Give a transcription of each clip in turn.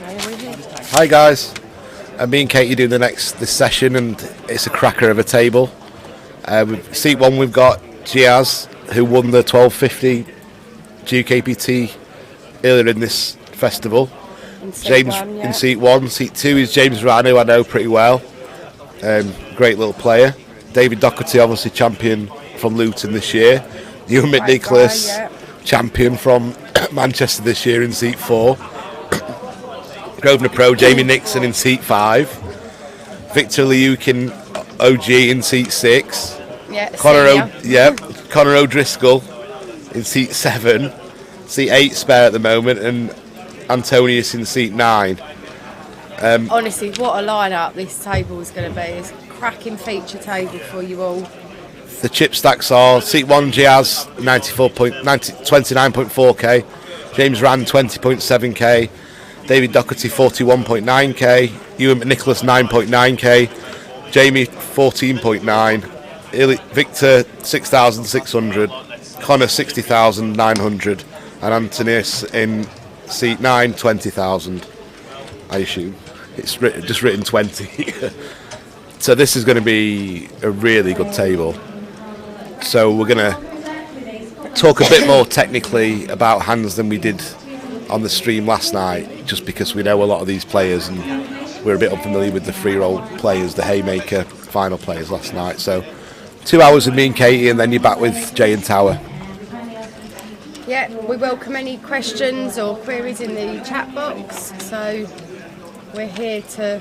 Hi guys, me and Katie doing this session, and it's a cracker of a table. Seat 1 we've got Giaz, who won the 1250 GUKPT earlier in this festival. James in seat 1. Seat 2 is James Ryan, who I know pretty well. Great little player. David Doherty, obviously champion from Luton this year. Ewan McNicholas, champion from Manchester this year in seat 4. Grosvenor Pro, Jamie Nixon in seat 5. Victor Liukin, OG in seat 6. Connor O'Driscoll in seat 7. Seat 8 spare at the moment, and Antonius in seat 9. Honestly, what a lineup this table is going to be. It's a cracking feature table for you all. The chip stacks are seat 1 Giaz 29.4k, James Rand 20.7k, David Doherty 41.9k, Ewan McNicholas 9.9k, Jamie 14.9, Victor 6,600, Connor 60,900, and Antonius in seat 9 20,000. I assume it's just written 20. So this is going to be a really good table. So we're going to talk a bit more technically about hands than we did on the stream last night, just because we know a lot of these players and we're a bit unfamiliar with the free roll players, the Haymaker final players last night. So 2 hours with me and Katie, and then you're back with Jay and Tower. Yeah, we welcome any questions or queries in the chat box. So we're here to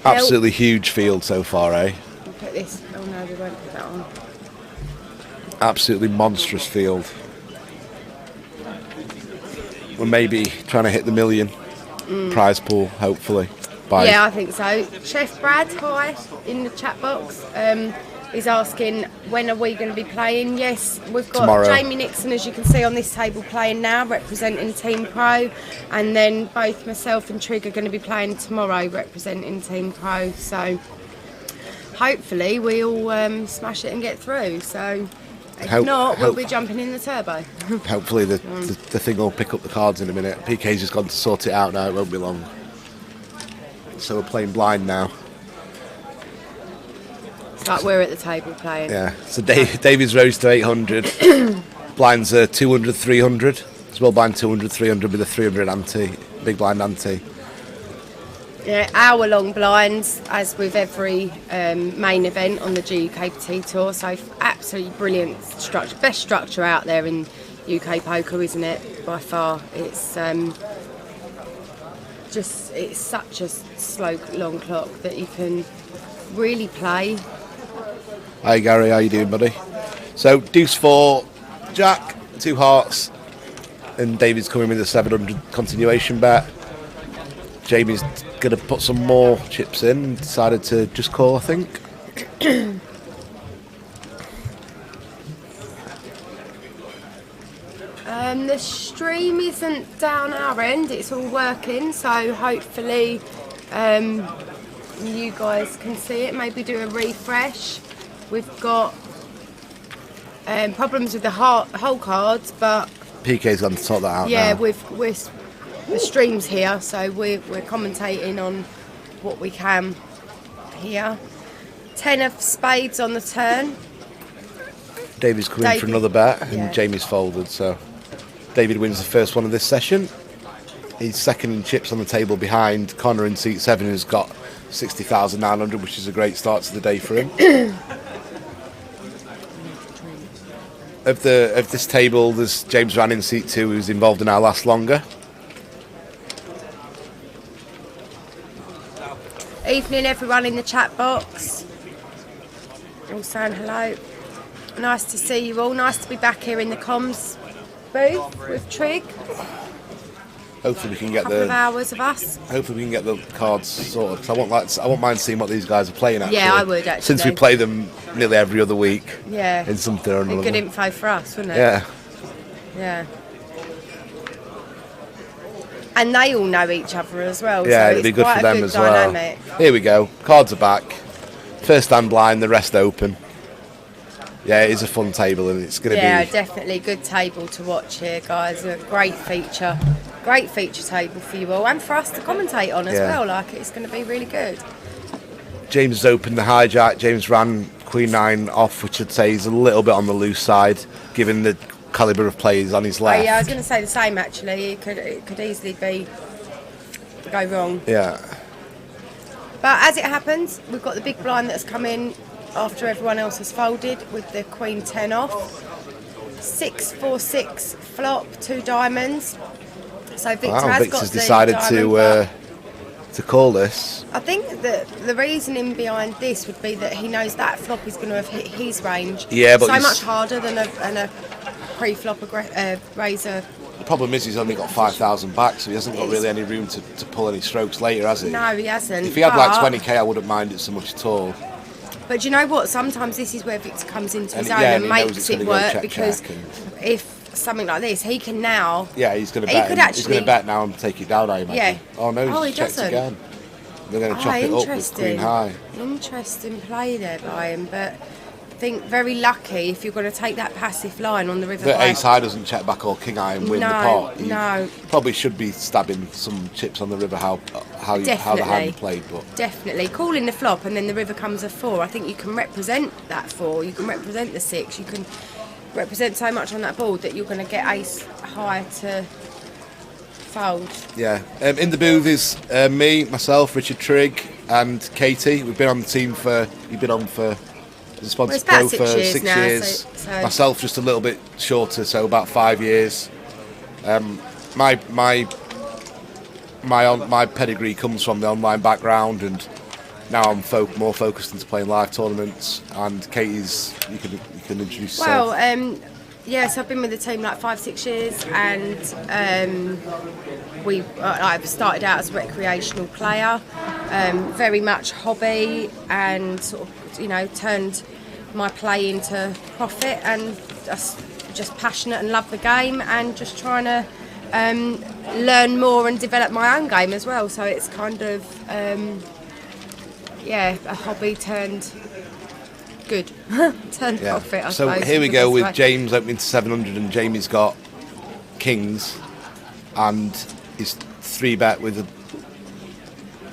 help. Absolutely huge field so far, eh? We'll put this. Oh no, we won't put that on. Absolutely monstrous field. We're maybe trying to hit the million prize pool, hopefully. Yeah, I think so. Chef Brad, hi, in the chat box, is asking when are we going to be playing. Yes, we've got tomorrow. Jamie Nixon, as you can see on this table, playing now, representing Team Pro, and then both myself and Trig are going to be playing tomorrow, representing Team Pro. So hopefully we all smash it and get through. So if not, we'll be jumping in the turbo. Hopefully the thing will pick up the cards in a minute. PK's just gone to sort it out now, it won't be long. So we're playing blind now. It's like we're at the table playing. Yeah, so David's rose to 800. Blinds are 200, 300. Small blind 200, 300 with a 300 ante, big blind ante. Yeah, hour-long blinds, as with every main event on the GUKPT tour. So absolutely brilliant structure, best structure out there in UK poker, isn't it? By far, it's it's such a slow, long clock that you can really play. Hi Gary, how you doing, buddy? So deuce 4, Jack, 2 hearts, and David's coming with a 700 continuation bet. Jamie's going to put some more chips in and decided to just call, I think. The stream isn't down our end, it's all working, so hopefully you guys can see it. Maybe do a refresh. We've got problems with the whole cards, but PK's gone to sort that out. Yeah, now. the stream's here, so we're commentating on what we can here. 10 of spades on the turn. David's coming for another bet, and Jamie's folded, so David wins the first one of this session. He's second in chips on the table behind Connor in seat 7, who's got 60,900, which is a great start to the day for him. Of this table, there's James Rand in seat 2, who's involved in our last longer. Evening, everyone in the chat box. All saying hello. Nice to see you all. Nice to be back here in the comms booth with Trig. Hopefully we can get couple of hours of us. Hopefully we can get the cards sorted. 'Cause I won't mind seeing what these guys are playing. Actually, yeah, I would actually. Since we play them nearly every other week. Yeah. In something or another. Good info for us, wouldn't it? Yeah. Yeah. And they all know each other as well. Yeah, so it'd be good for them as dynamic. well. Here we go. Cards are back. First hand blind, the rest open. Yeah, it is a fun table, and it's going to be... Yeah, definitely good table to watch here, guys. A great feature. great feature table for you all and for us to commentate on as Yeah. well. Like, it's going to be really good. James has opened the hijack. James ran Queen 9 off, which I'd say is a little bit on the loose side, given the calibre of players on his left. Oh, yeah, I was going to say the same actually. It could easily go wrong. Yeah. But as it happens, we've got the big blind that's come in after everyone else has folded with the Queen 10 off. 6-4-6 flop, 2 diamonds. So Victor has Victor's got the decided diamond, to call this. I think that the reasoning behind this would be that he knows that flop is going to have hit his range. Yeah, but so much harder than a pre-flop razor. The problem is he's only got 5,000 back, so he hasn't got really any room to pull any strokes later, has he? No, he hasn't. If he had like 20k, I wouldn't mind it so much at all. But do you know what? Sometimes this is where Victor comes into his own and and he knows makes it's it gonna work go check, because check if something like this, he can now. Yeah, he's going to He bet. could He's going actually- to bet now and take it down, I imagine. Yeah. Oh no, he he's checked doesn't. again. They're going to chop it up with Queen High. Interesting play there by him, but I think very lucky if you're going to take that passive line on the river. But Ace High doesn't check back or King High and win the pot. No. Probably should be stabbing some chips on the river how the hand played, but Definitely. Calling the flop and then the river comes a 4. I think you can represent that 4. You can represent the 6. You can represent so much on that board that you're going to get Ace High to fold. yeah. In the booth is me, myself, Richard Trigg, and Katie. We've been on the team you've been on for the sponsor Well, it's about pro 6 for years 6 now, years. so- Myself just a little bit shorter, so about 5 years. My pedigree comes from the online background, and now I'm more focused into playing live tournaments. And Katie's, you can introduce yourself. Well, yes, I've been with the team like 5-6 years, and I've started out as a recreational player, very much hobby, and sort of turned my play into profit, and just passionate and love the game, and just trying to learn more and develop my own game as well. So it's kind of a hobby turned good, turned profit. I So suppose, here we is the go best with way. James opening to 700, and Jamie's got kings, and he's 3-bet with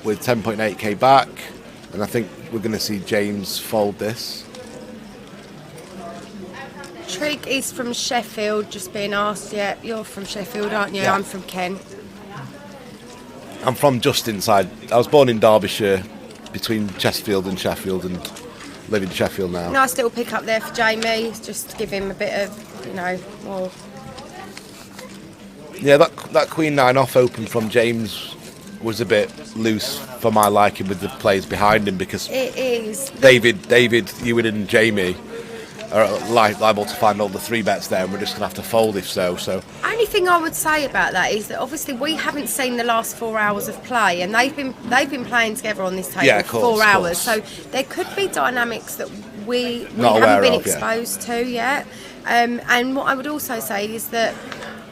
10.8k back, and I think we're going to see James fold this. Trig is from Sheffield, just being asked. Yeah, you're from Sheffield, aren't you? Yeah. I'm from Kent. I'm from just inside. I was born in Derbyshire, between Chesterfield and Sheffield, and live in Sheffield now. Nice little pick up there for Jamie, just to give him a bit of, more. Yeah, that Queen 9 off open from James was a bit loose for my liking with the players behind him, because It is. David, Ewan and Jamie are liable to find all the 3-bets there, and we're just going to have to fold if so. Only thing I would say about that is that obviously we haven't seen the last 4 hours of play, and they've been playing together on this table for 4 hours. So there could be dynamics that we haven't been exposed to yet. And what I would also say is that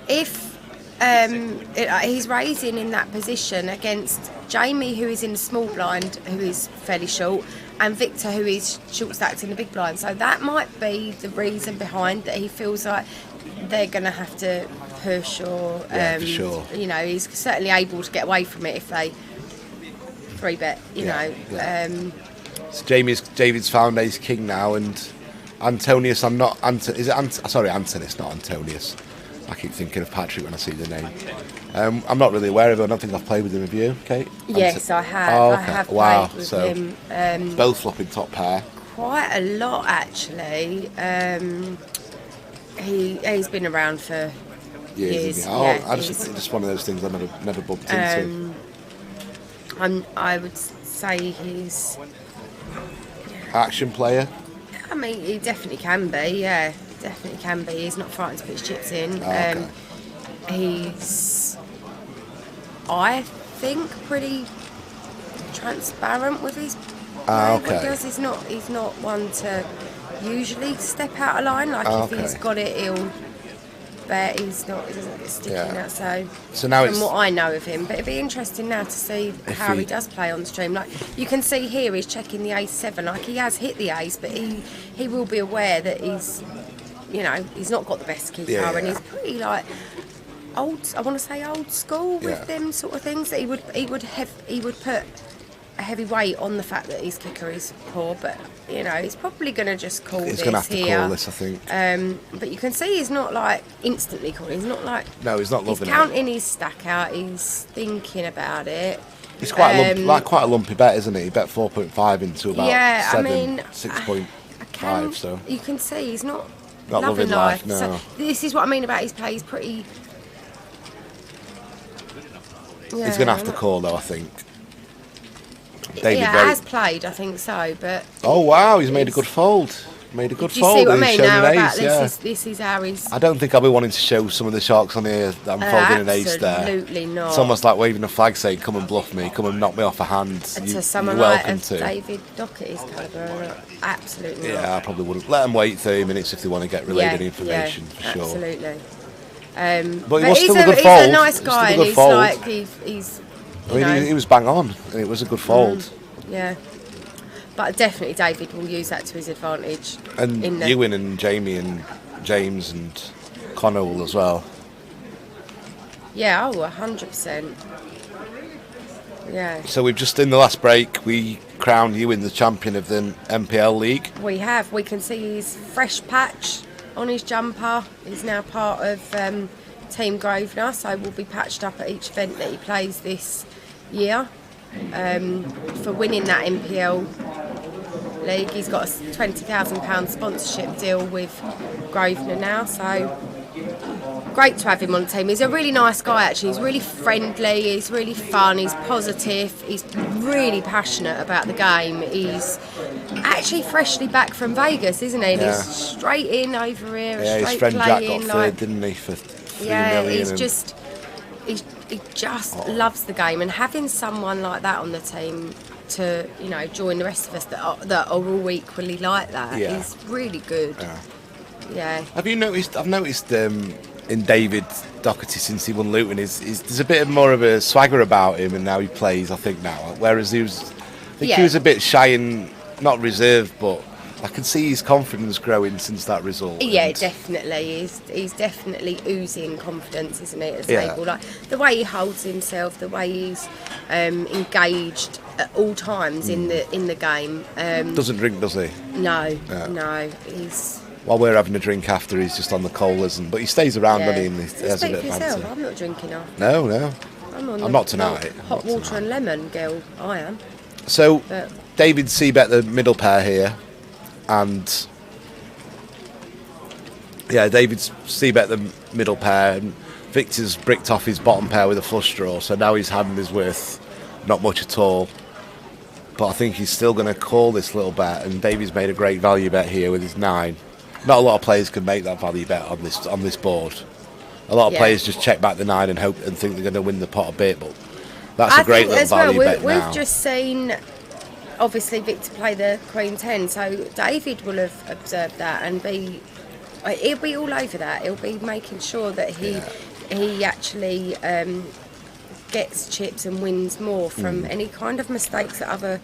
if he's raising in that position against Jamie, who is in the small blind, who is fairly short, and Victor, who is short stacked in the big blind. So that might be the reason behind that he feels like they're going to have to push, or for sure. He's certainly able to get away from it if they 3-bet. So David's found ace king now, and Antonius. Antonis, not Antonius. I keep thinking of Patrick when I see the name. I'm not really aware of him. I don't think I've played with him. Have you, Kate? Yes, I have. Oh, okay. I have Wow. played with So him. both flopping top pair. Quite a lot, actually. He's been around for years. Just one of those things I never bumped into. I would say he's. Action player. I mean, he definitely can be. Yeah, definitely can be. He's not frightened to put his chips in. Okay. He's, I think, pretty transparent with his play. Okay. Because he's not one to usually step out of line. Like if he's got it, he'll bet. He doesn't get sticking out. So now from what I know of him, but it'd be interesting now to see how he does play on the stream. Like you can see here, he's checking the ace-7. Like he has hit the ace, but he will be aware that he's not got the best key power, and he's pretty I want to say old school with them sort of things. That he would put a heavy weight on the fact that his kicker is poor, but you know he's probably going to just call He's this going to have to here. call this, I think. But you can see he's not like instantly calling. He's not like No, he's not loving he's counting his stack out. He's thinking about it. It's quite quite a lumpy bet, isn't it? He bet 4.5 into about 6.5. So you can see he's not loving life. No. So this is what I mean about his play. He's pretty. Yeah, he's going to have to call though, I think. Has played, I think so, but. Oh wow, he's made a good fold. Made a good fold. You see what I mean now about ace, this is how he's. I don't think I'll be wanting to show some of the sharks on here that I'm folding an ace there. Absolutely not. It's almost like waving a flag saying, "Come and bluff me, come and knock me off a hand." To someone like David Doherty's calibre, absolutely not. Yeah, I probably wouldn't. Let them wait 30 minutes if they want to get related information for sure. Absolutely. But it was still a good fold. He's a nice guy, and he's like he's. He was bang on, and it was a good fold. Yeah. But definitely David will use that to his advantage. And Ewan and Jamie and James and Connor will as well. Yeah, 100%. Yeah. So we've just, in the last break, we crowned Ewan the champion of the MPL League. We have. We can see his fresh patch on his jumper. He's now part of Team Grosvenor, so will be patched up at each event that he plays this year. For winning that MPL league, he's got a £20,000 sponsorship deal with Grosvenor now, so great to have him on the team. He's a really nice guy actually. He's really friendly, he's really fun, he's positive, he's really passionate about the game. He's actually freshly back from Vegas, isn't he? Yeah. He's straight in over here, yeah, straight his friend playing, Jack got third, didn't he, for 3 million. He just loves the game, and having someone like that on the team to join the rest of us that are all equally like that is really good. Yeah. Have you noticed? I've noticed in David Doherty since he won Luton, there's a bit more of a swagger about him, and now he plays. I think now, whereas he was a bit shy and not reserved, but I can see his confidence growing since that result. Yeah, definitely. He's definitely oozing confidence, isn't he, at the table? Like the way he holds himself, the way he's engaged at all times in the game. Doesn't drink, does he? No, no. He's. While we're having a drink after, he's just on the colas, but he stays around, doesn't he? And he has a bit of banter. I'm not drinking after. No. I'm not tonight. Hot water and lemon, girl. I am. So, David C-bet the middle pair here. And David's C-bet the middle pair, and Victor's bricked off his bottom pair with a flush draw, so now his hand is worth not much at all. But I think he's still going to call this little bet, and David's made a great value bet here with his 9. Not a lot of players can make that value bet on this board. A lot of players just check back the 9 and hope and think they're going to win the pot a bit, but that's a great little value bet now. We've just seen. Obviously, Victor play the Queen 10, so David will have observed that and he'll be all over that. He'll be making sure that he actually gets chips and wins more from any kind of mistakes that other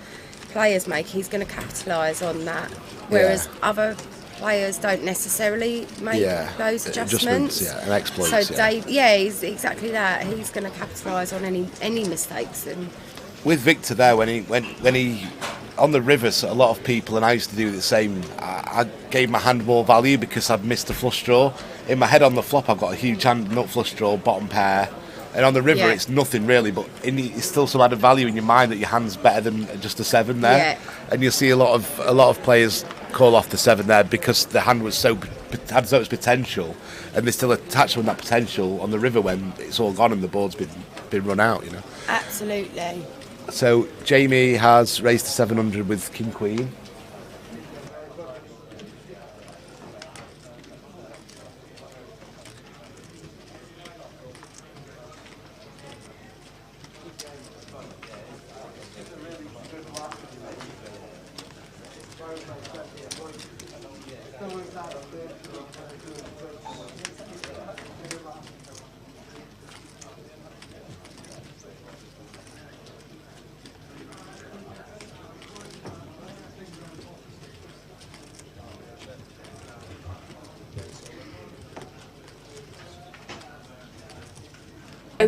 players make. He's going to capitalise on that, whereas other players don't necessarily make those adjustments. And exploits. So Dave, he's exactly that. He's going to capitalise on any mistakes. And with Victor there, when he on the rivers, a lot of people, and I used to do the same, I gave my hand more value because I'd missed a flush draw. In my head on the flop, I've got a huge hand nut flush draw, bottom pair, and on the river it's nothing really, but it's still some added value in your mind that your hand's better than just a 7 there. And you'll see a lot of players call off the 7 there because the hand had so much potential, and they're still attached on that potential on the river when it's all gone and the board's been run out. Absolutely. So Jamie has raised to 700 with King Queen.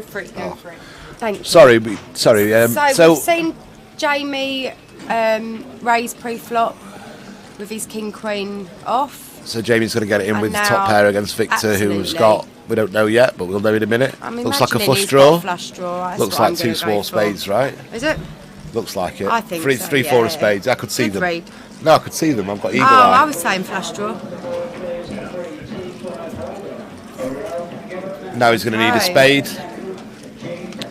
Go for it. Thank you. Sorry. So we've seen Jamie raise pre-flop with his king queen off. So Jamie's going to get it in And with the now- top pair against Victor, who's got, we don't know yet, but we'll know in a minute. I'm Looks like a imagining flush he's draw. got a flush draw. That's Looks what I'm like two gonna small go for. spades, right? Is it? Looks like it. I think three, so, three, four of yeah. spades. I could see Good them. read. No, I could see them. I've got eagle Oh, I eye. was saying flush draw. Now he's going to need a Right. spade,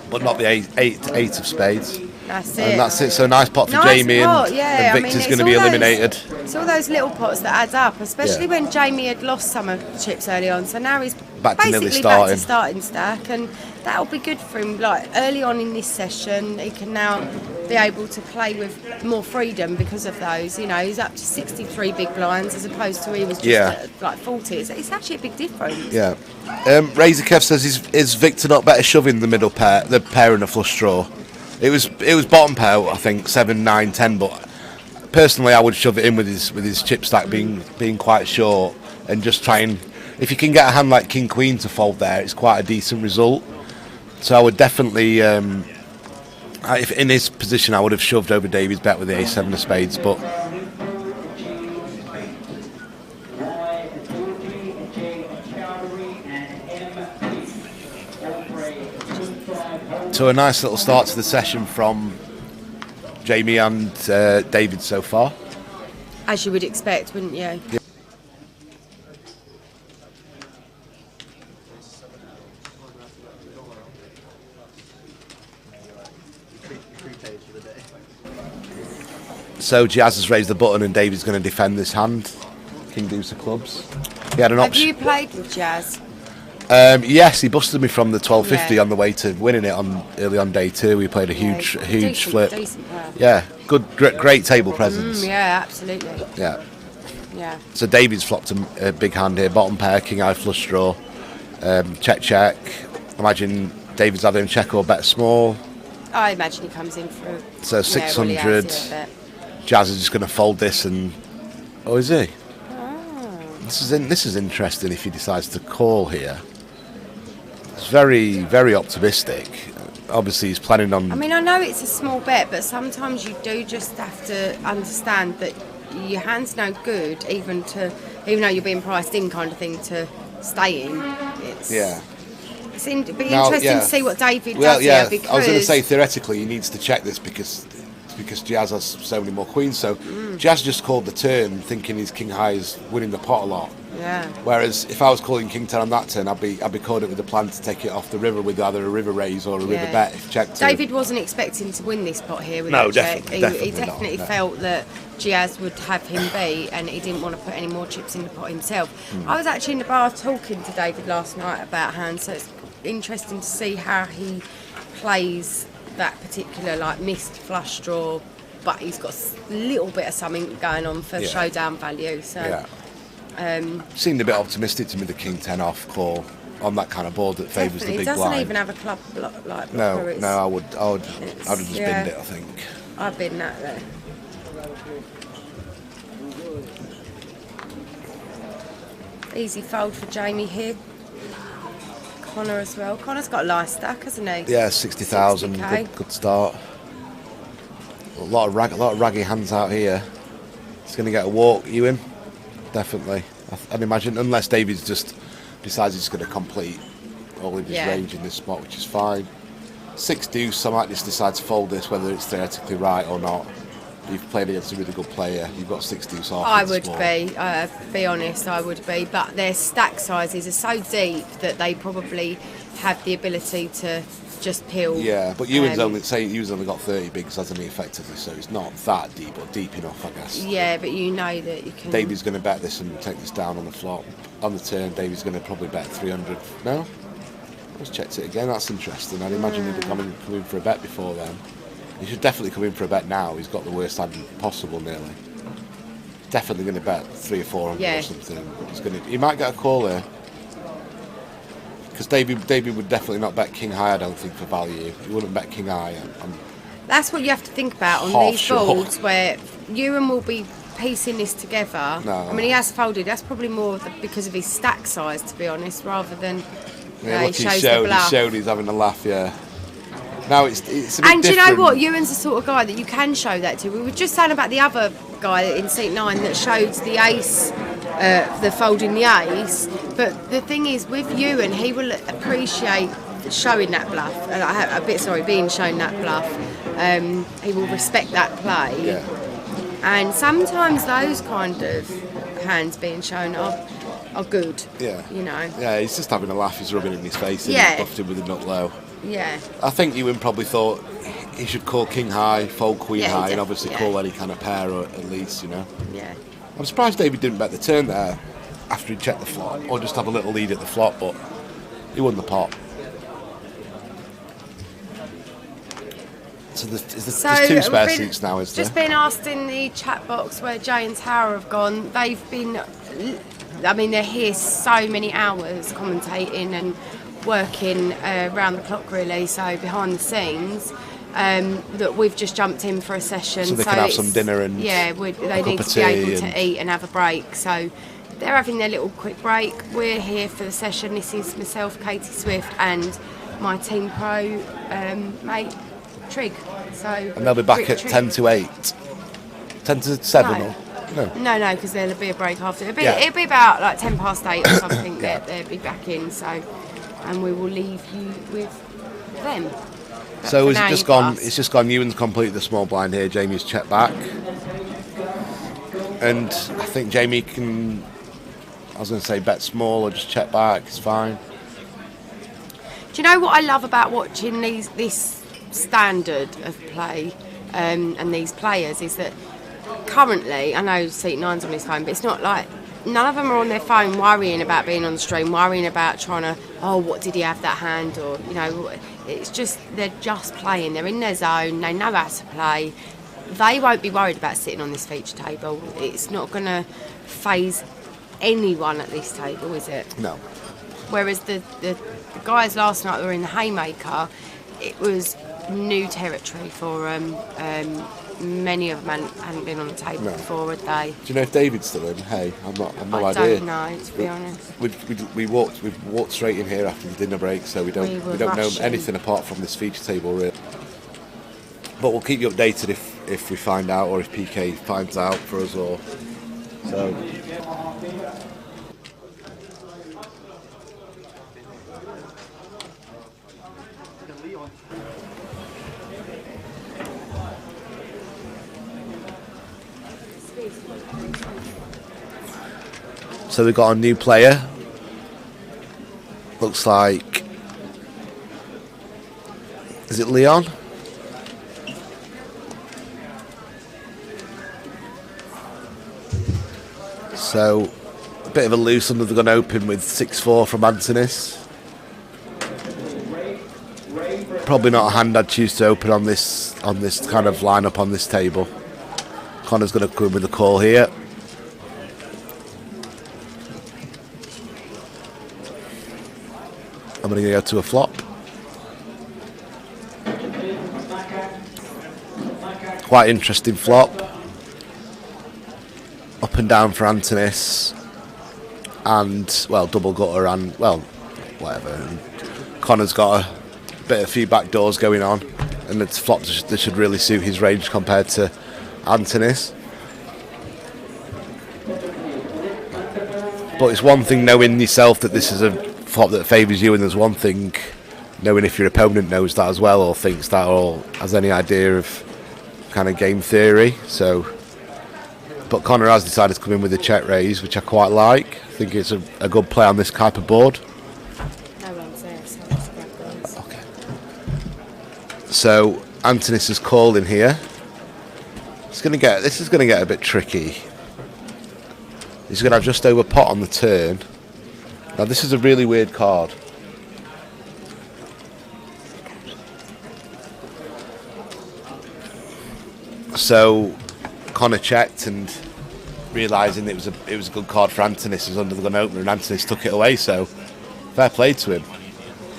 but not the eight of spades. That's it. And that's it. So nice pot for Nice Jamie, pot, and, yeah. and Victor's it's going to be all those- eliminated. It's all those little pots that adds up, especially Yeah. when Jamie had lost some of the chips early on. So now he's Back to nearly basically back to starting. starting stack, and that'll be good for him. Like early on in this session, he can now be able to play with more freedom because of those. You know, he's up to 63 big blinds as opposed to he was just at like 40. It's actually a big difference. Yeah. Razor Kev says, is Victor not better shoving the middle pair, the pair in a flush draw? It was bottom pair, I think 7, 9, 10. But personally, I would shove it in with his chip stack being quite short, and just try and, if you can get a hand like King Queen to fold there, it's quite a decent result. So I would definitely, if in his position, I would have shoved over David's bet with the A7 of spades, but. So a nice little start to the session from Jamie and David so far. As you would expect, wouldn't you? Yeah. So Jazz has raised the button and David's going to defend this hand. King Deuce of clubs. He had an Have option. you played with Jazz? Yes, he busted me from the 1250 Yeah. on the way to winning it early on day two. We played a huge flip. Decent player. Yeah, great table presence. Yeah, absolutely. Yeah. Yeah. So David's flopped a big hand here. Bottom pair, king eye flush draw. Check. Imagine David's having check or bet small. I imagine he comes in for. So Yeah, 600. well, he has, yeah, Jazz is just going to fold this and. Oh, is he? Oh. This is interesting if he decides to call here. It's very, very optimistic. Obviously, he's planning on. I mean, I know it's a small bet, but sometimes you do just have to understand that your hand's no good, even though you're being priced in, kind of thing, to stay in. Yeah. It's be Now, interesting yeah. to see what David Well, does yeah. here, because I was going to say theoretically he needs to check this because Jazz has so many more queens. So Jazz just called the turn, thinking his king high is winning the pot a lot. yeah. Whereas if I was calling king 10 on that turn, I'd be calling it with the plan to take it off the river with either a river raise or a river Yeah. bet if checked. David wasn't expecting to win this pot here with No, that check. definitely He not, definitely no. felt that Giaz would have him beat, and he didn't want to put any more chips in the pot himself. I was actually in the bar talking to David last night about hands, so it's interesting to see how he plays that particular missed flush draw, but he's got a little bit of something going on for showdown value. So Seemed a bit optimistic to me, the king 10 off call on that kind of board that favours the definitely, big he doesn't blind. even have a club like No, blocker. It's- I would have just binned it, I think. I've been that there. Easy fold for Jamie here. Connor as well. Connor's got a nice stack, hasn't he? Yeah, 60,000, 60K. good start. A lot of raggy hands out here. He's going to get a walk, Ewan. Definitely. I'd imagine, unless David's just decides he's going to complete all of his range in this spot, which is fine. 6 deuce, I might just decide to fold this, whether it's theoretically right or not. You've played against a really good player. You've got 6 deuce off. I would be honest, I would be. But their stack sizes are so deep that they probably have the ability to just peel. Yeah, but Ewan's only got 30 bigs, hasn't he, effectively? So it's not that deep, but deep enough, I guess. Yeah, but you know that you can. David's going to bet this and take this down on the flop. On the turn, David's going to probably bet 300. No? Let's check it again. That's interesting. I'd imagine he'd come in for a bet before then. He should definitely come in for a bet now. He's got the worst hand possible, nearly. Definitely going to bet 300 or 400 or something. He might get a call there. Because David would definitely not bet king high, I don't think, for value. He wouldn't bet king high. That's what you have to think about on Half these sure. boards, where Ewan will be piecing this together. No. I mean, he has folded. That's probably more because of his stack size, to be honest, rather than Yeah, look, he shows the bluff. he's having a laugh, yeah. Now it's a bit And do you know different. what? Ewan's the sort of guy that you can show that to. We were just saying about the other guy in seat 9 that showed the ace, the folding the ace. But the thing is, with Ewan, he will appreciate showing that bluff. Being shown that bluff. He will respect that play. Yeah. And sometimes those kind of hands being shown are good. Yeah. You know. Yeah, he's just having a laugh. He's rubbing it in his face. And Yeah. He's buffed him with a nut low. Yeah. I think Ewan probably thought he should call king high, fold queen Yeah, high, and obviously yeah. call any kind of pair, or at least, you know. Yeah. I'm surprised David didn't bet the turn there after he checked the flop, or just have a little lead at the flop, but he won the pot. So there's two spare seats now, is there? Just been asked in the chat box where Jay and Tower have gone. They've been, I mean, they're here so many hours commentating and working around the clock, really. So behind the scenes, that we've just jumped in for a session. So they can have some dinner and they need to be able to eat and have a break. So they're having their little quick break. We're here for the session. This is myself, Katie Swift, and my team pro mate. Trig. So and they'll be back at 10 to 8. 10 to 7 No. or no? No, because there'll be a break after. It'll be about like 10 past 8 or something that they'll be back in. So, and we will leave you with them. But So for is it now, just you've got gone? us. It's just gone. Ewan's completed the small blind here. Jamie's checked back, and I think Jamie can. I was going to say bet small or just check back. It's fine. Do you know what I love about watching this standard of play and these players is that currently, I know seat 9's on his phone, but it's not like none of them are on their phone worrying about being on the stream, worrying about trying to, what did he have that hand, or you know, it's just they're just playing. They're in their zone. They know how to play. They won't be worried about sitting on this feature table. It's not going to faze anyone at this table, is it? No. Whereas the guys last night that were in the Haymaker, it was new territory for many of them hadn't been on the table before, had they? Do you know if David's still in? Hey, I've no I idea. don't know, to be honest. We've walked straight in here after the dinner break, so we don't know rushing. anything apart from this feature table, really. But we'll keep you updated if we find out, or if PK finds out for us, or so. So we've got a new player. Looks like, is it Leon? So a bit of a loose under the gun open with 6-4 from Antonis. Probably not a hand I'd choose to open on this kind of lineup on this table. Connor's going to come with a call here. I'm going to go to a flop. Quite interesting flop. Up and down for Antonis. And, well, double gutter and, well, whatever. And Connor's got a few back doors going on. And it's flops that should really suit his range compared to Antonis. But it's one thing knowing yourself that this is a flop that favours you, and there's one thing knowing if your opponent knows that as well, or thinks that, or has any idea of kind of game theory. So, but Connor has decided to come in with a check raise, which I quite like. I think it's a good play on this type of board. No one's there, so let's grab those. Okay. So Antonis is called in here. This is going to get a bit tricky. He's going to have just over pot on the turn. Now this is a really weird card. So Connor checked, and realising it was a good card for Antonis, was under the gun opener, and Antonis took it away. So fair play to him.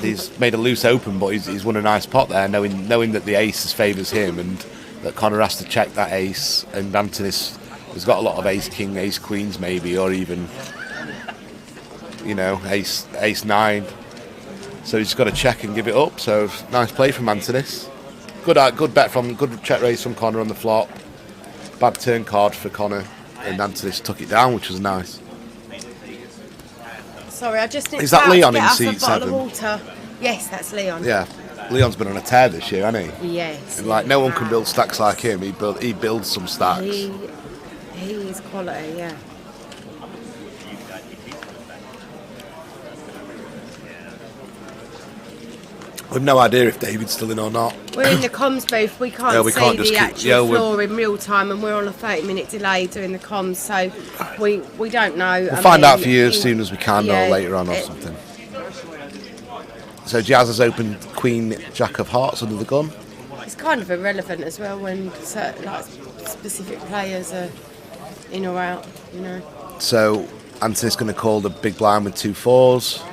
He's made a loose open, but he's won a nice pot there, knowing that the ace favours him, and that Connor has to check that ace, and Antonis has got a lot of ace king, ace queens maybe, or even, you know, ace 9. So he's got to check and give it up. So nice play from Antonis. Good check raise from Connor on the flop. Bad turn card for Connor, and Antonis took it down, which was nice. Sorry, I just need Is that Leon in a seat bottle 7? of water. Yes, that's Leon. Yeah, Leon's been on a tear this year, hasn't he? Yes. And like no one can build stacks like him. He builds some stacks. He is quality, yeah. We've no idea if David's still in or not. We're in the comms booth. We can't see the actual floor in real time, and we're on a 30-minute delay doing the comms, so we don't know. We'll find out for you as soon as we can, or later on, or something. So Jazz has opened Queen Jack of Hearts under the gun. It's kind of irrelevant as well when certain, like, specific players are in or out, you know. So Anthony's going to call the big blind with 2 4s.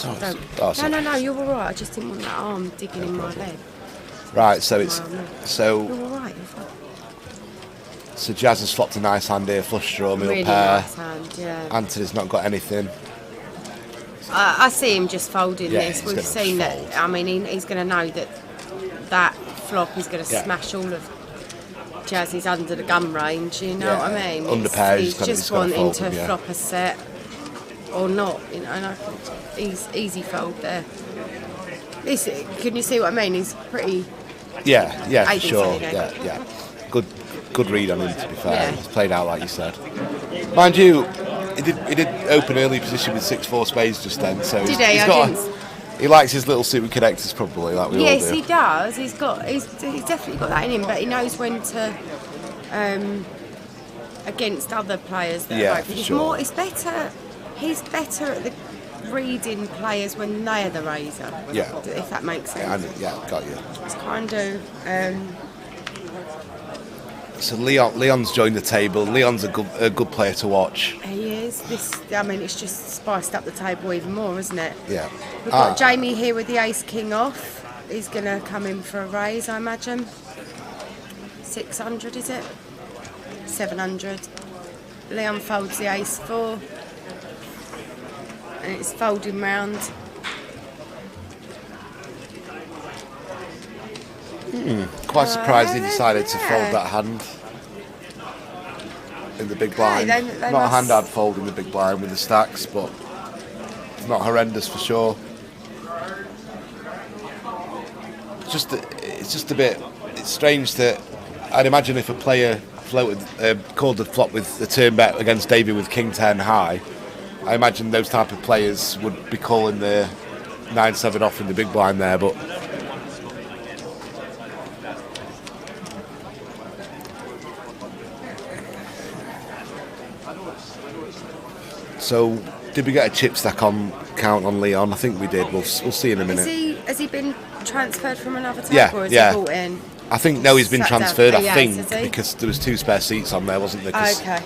No, you're all right. I just didn't want that arm digging in my leg. Right, so it's You're all right. You're fine. So Jazz has flopped a nice hand here, flush draw, middle Really pair. nice hand, yeah. Anthony's not got anything. I see him just folding Yeah, this. he's We've gonna seen that. fold. I mean, he's going to know that flop is going to smash all of Jazzy's under the gun range. You know what I mean? Under pair, he's just gotta wanting fold to them, flop a set or not. You know, and he's easy fold there. Can you see what I mean? He's pretty. Yeah, for sure. you know. Yeah. Good read on him, to be fair. Yeah. He's played out like you said. Mind you, he did open early position with 6-4 spades just then. So Did he? He likes his little super connectors probably, like we all do. Yes, he does. He's definitely got that in him, but he knows when to against other players that are open. He's better. He's better at the reading players when they're the raiser. Yeah. If that makes sense. Yeah, got you. It's kind of. So Leon's joined the table. Leon's a good player to watch. He is. It's just spiced up the table even more, isn't it? Yeah. We've got Jamie here with the ace king off. He's going to come in for a raise, I imagine. 600, is it? 700. Leon folds the ace 4. And it's folding round. Quite surprised he decided to fold that hand in the big blind. Not a hand I'd fold in the big blind with the stacks, but it's not horrendous for sure. It's just a bit. It's strange that I'd imagine if a player called the flop with the turn bet against David with King 10 high, I imagine those type of players would be calling the 9-7 off in the big blind there, but. So, did we get a chip stack count on Leon? I think we did. We'll see in a minute. Has he been transferred from another table, or is he brought in? I think he's been transferred. I think has he? because there was 2 spare seats on there, wasn't there? Okay.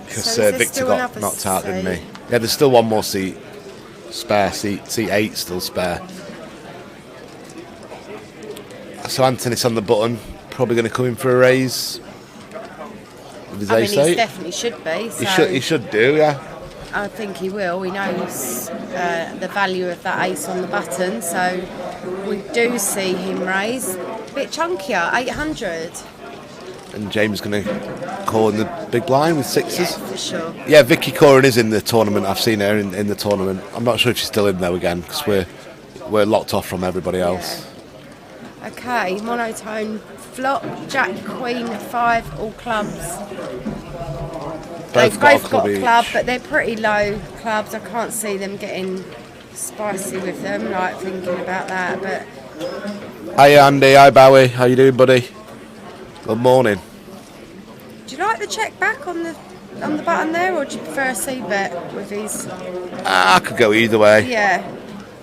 Because So Victor got knocked out, didn't he? Yeah, there's still one more seat, spare seat 8 still spare. So Anthony's on the button, probably going to come in for a raise. With his ace 8. He definitely should be. He should do, yeah. I think he will. He knows the value of that ace on the button, so we do see him raise. A bit chunkier, 800. And James going to call in the big blind with 6s. Yeah, for sure. Yeah, Vicky Coren is in the tournament. I've seen her in the tournament. I'm not sure if she's still in there again because we're locked off from everybody else. Yeah. Okay, monotone flop, Jack, Queen, 5, all clubs. They've both got a club, but they're pretty low clubs. I can't see them getting spicy with them, like thinking about that. But Hi Andy, hi Bowie, how you doing, buddy? Good morning. do you like the check back on the button there, or do you prefer a C bet with his? I could go either way. Yeah.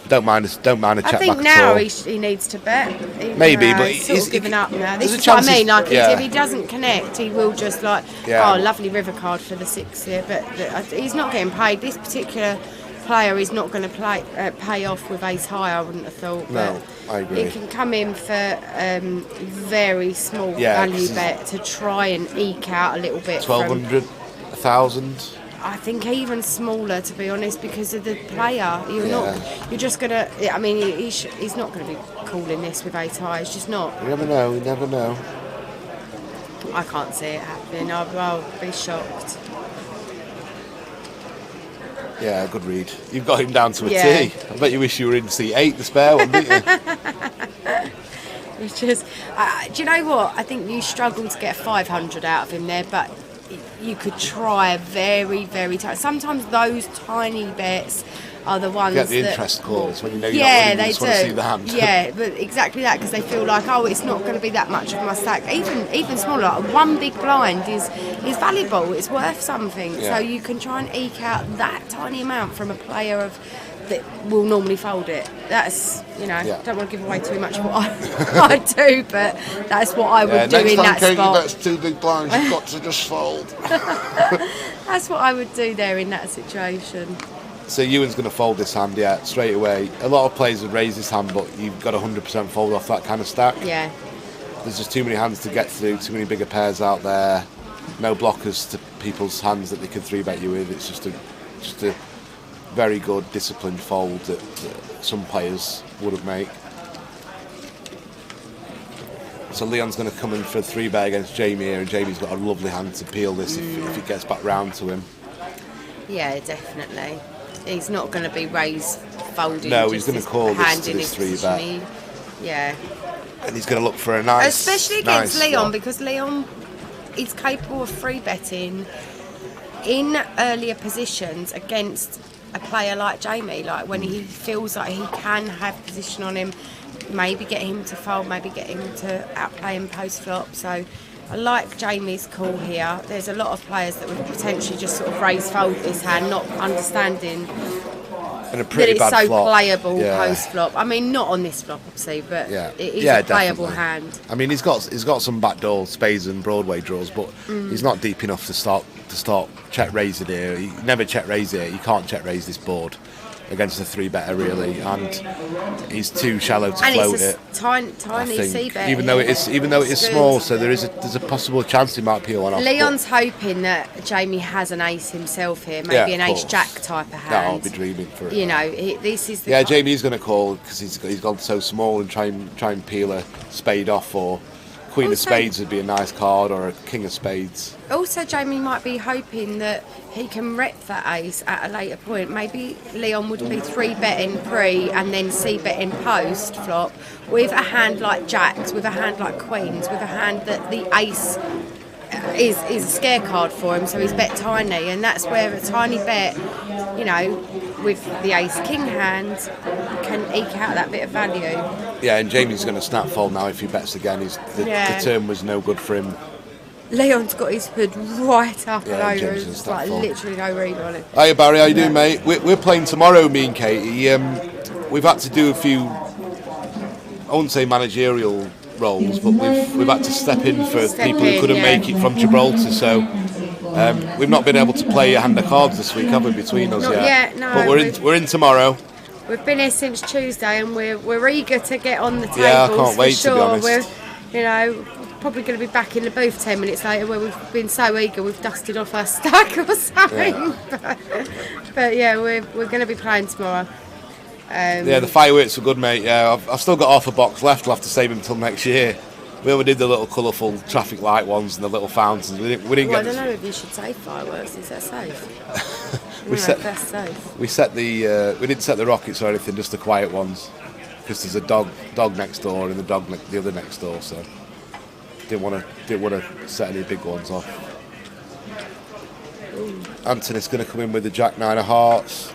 Don't mind a check back at all. I think now he needs to bet. Maybe, but he's sort of given up now. This there's is a what I chance mean. Like, yeah. if he doesn't connect, he will just like, Yeah. oh, lovely river card for the 6 here. But he's not getting paid. This particular player is not going to pay off with ace high. I wouldn't have thought. No, but I agree. he can come in for very small Yeah, value bet to try and eke out a little bit. 1,200, 1,000. I think even smaller, to be honest, because of the player. You're just gonna. I mean, he's not going to be calling this with 8 eyes. Just not. You never know. You never know. I can't see it happening. I'll be shocked. Yeah, good read. You've got him down to a Yeah. T. I bet you wish you were in seat 8, the spare one, didn't you? Which is, do you know what? I think you struggled to get 500 out of him there, but you could try very, very tight. Sometimes those tiny bets are the ones Get the that interest calls when you know you're yeah, not winning, they you just do. want to see the hand. Yeah, but exactly that, because they feel like, oh, it's not going to be that much of my stack. Even smaller, like one big blind is valuable. It's worth something. Yeah. So you can try and eke out that tiny amount from a player that will normally fold it. That's, Yeah. don't want to give away too much of what I do, but that's what I would do in that Next time, spot. Katie, that's 2 big blinds. You've got to just fold. That's what I would do there in that situation. So Ewan's going to fold this hand, yeah, straight away. A lot of players would raise this hand, but you've got 100% fold off that kind of stack. Yeah. There's just too many hands to get through, too many bigger pairs out there. No blockers to people's hands that they can 3-bet you with. It's just a very good, disciplined fold that some players wouldn't make. So Leon's going to come in for a 3-bet against Jamie here, and Jamie's got a lovely hand to peel this if it gets back round to him. Yeah, definitely. He's not going to be raised folding. No, he's going to call this to this 3-bet. Yeah. And he's going to look for a nice, especially against nice Leon, flop. because Leon is capable of 3-betting in earlier positions against a player like Jamie. Like when he feels like he can have position on him, maybe get him to fold, maybe get him to outplay him post flop. So I like Jamie's call here. There's a lot of players that would potentially just sort of raise fold this hand, not understanding And a pretty that it's bad so flop. playable Yeah. post flop. I mean, not on this flop, obviously, but Yeah. it is Yeah, a playable definitely. hand. I mean, he's got some backdoor spades and Broadway draws, but he's not deep enough to start check raising here. He never check raise here. You can't check raise this board against a 3-better really, and he's too shallow to And float it's it. a tiny I C think, bet. even though it is It's good. small, so there's a possible chance he might peel one off. Leon's hoping that Jamie has an ace himself here, maybe Yeah, an of ace course. jack type of hand. No, I'll be dreaming for it. You know, this is the Yeah, Jamie's going to call because he's gone so small and try and peel a spade off, or Queen of Also- Spades would be a nice card, or a King of Spades. Also, Jamie might be hoping that he can rep that ace at a later point. Maybe Leon would be 3-betting pre and then C-betting post flop with a hand like jacks, with a hand like queens, with a hand that the ace is a scare card for him, so he's bet tiny, and that's where a tiny bet, with the ace king hand, can eke out that bit of value. Yeah, and Jamie's going to snap fold now if he bets again. The turn was no good for him. Leon's got his hood right up Yeah, and over. James is It's that like full. literally no read on it. Hiya Barry, how you doing, mate? We're playing tomorrow, me and Katie. We've had to do a few, I wouldn't say managerial roles, but we've had to step in for people who couldn't make it from Gibraltar. So we've not been able to play a hand of cards this week, have we? Between us Not yet? yet, no. But we're in tomorrow. We've been here since Tuesday, and we're eager to get on the tables. Yeah, I can't wait, for to be sure. honest. We're, probably going to be back in the booth 10 minutes later, where we've been so eager we've dusted off our stack or something. Yeah. But yeah, we're going to be playing tomorrow. Yeah, the fireworks were good, mate. Yeah, I've still got half a box left. We'll have to save them till next year. We only did the little colourful traffic light ones and the little fountains. We didn't Well, I get. don't know if you should say fireworks. Is that safe? We set- that's safe. We set the. We didn't set the rockets or anything, just the quiet ones, because there's a dog next door and the other next door. So didn't want to set any big ones off. Anthony's going to come in with the Jack 9 of Hearts.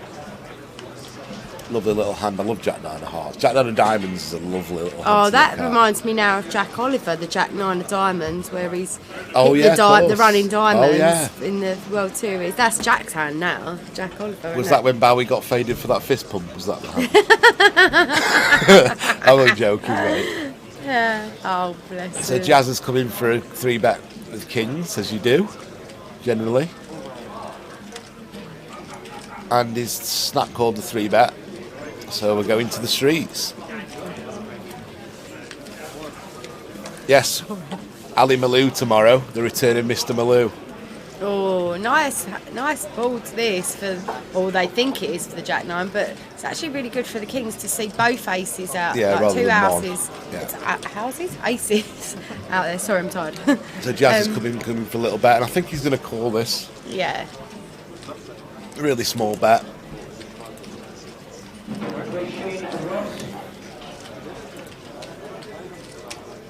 Lovely little hand. I love Jack 9 of Hearts. Jack 9 of Diamonds is a lovely little hand. Oh, to that look at. reminds me now of Jack Oliver, the Jack 9 of Diamonds, where he's Oh, hit yeah, the, of the course. running diamonds Oh, yeah. in the World Series. That's Jack's hand now, Jack Oliver. Was isn't that it? when Bowie got faded for that fist pump? Was that the hand? I'm only joking, mate. Yeah. Oh, bless So him. Jazz has come in for a 3-bet with Kings, as you do, generally. And he's snap called the 3-bet. So we're going to the streets. Yes, Ali Malou tomorrow, the return of Mr. Malou. Oh, sure. Nice board this for, or they think it is for the Jack 9, but it's actually really good for the Kings to see both aces out, Yeah, like rather two than houses. one. Yeah. It's houses? Aces out there. Sorry, I'm tired. So Jazz is coming for a little bet, and I think he's going to call this. Yeah. Really small bet.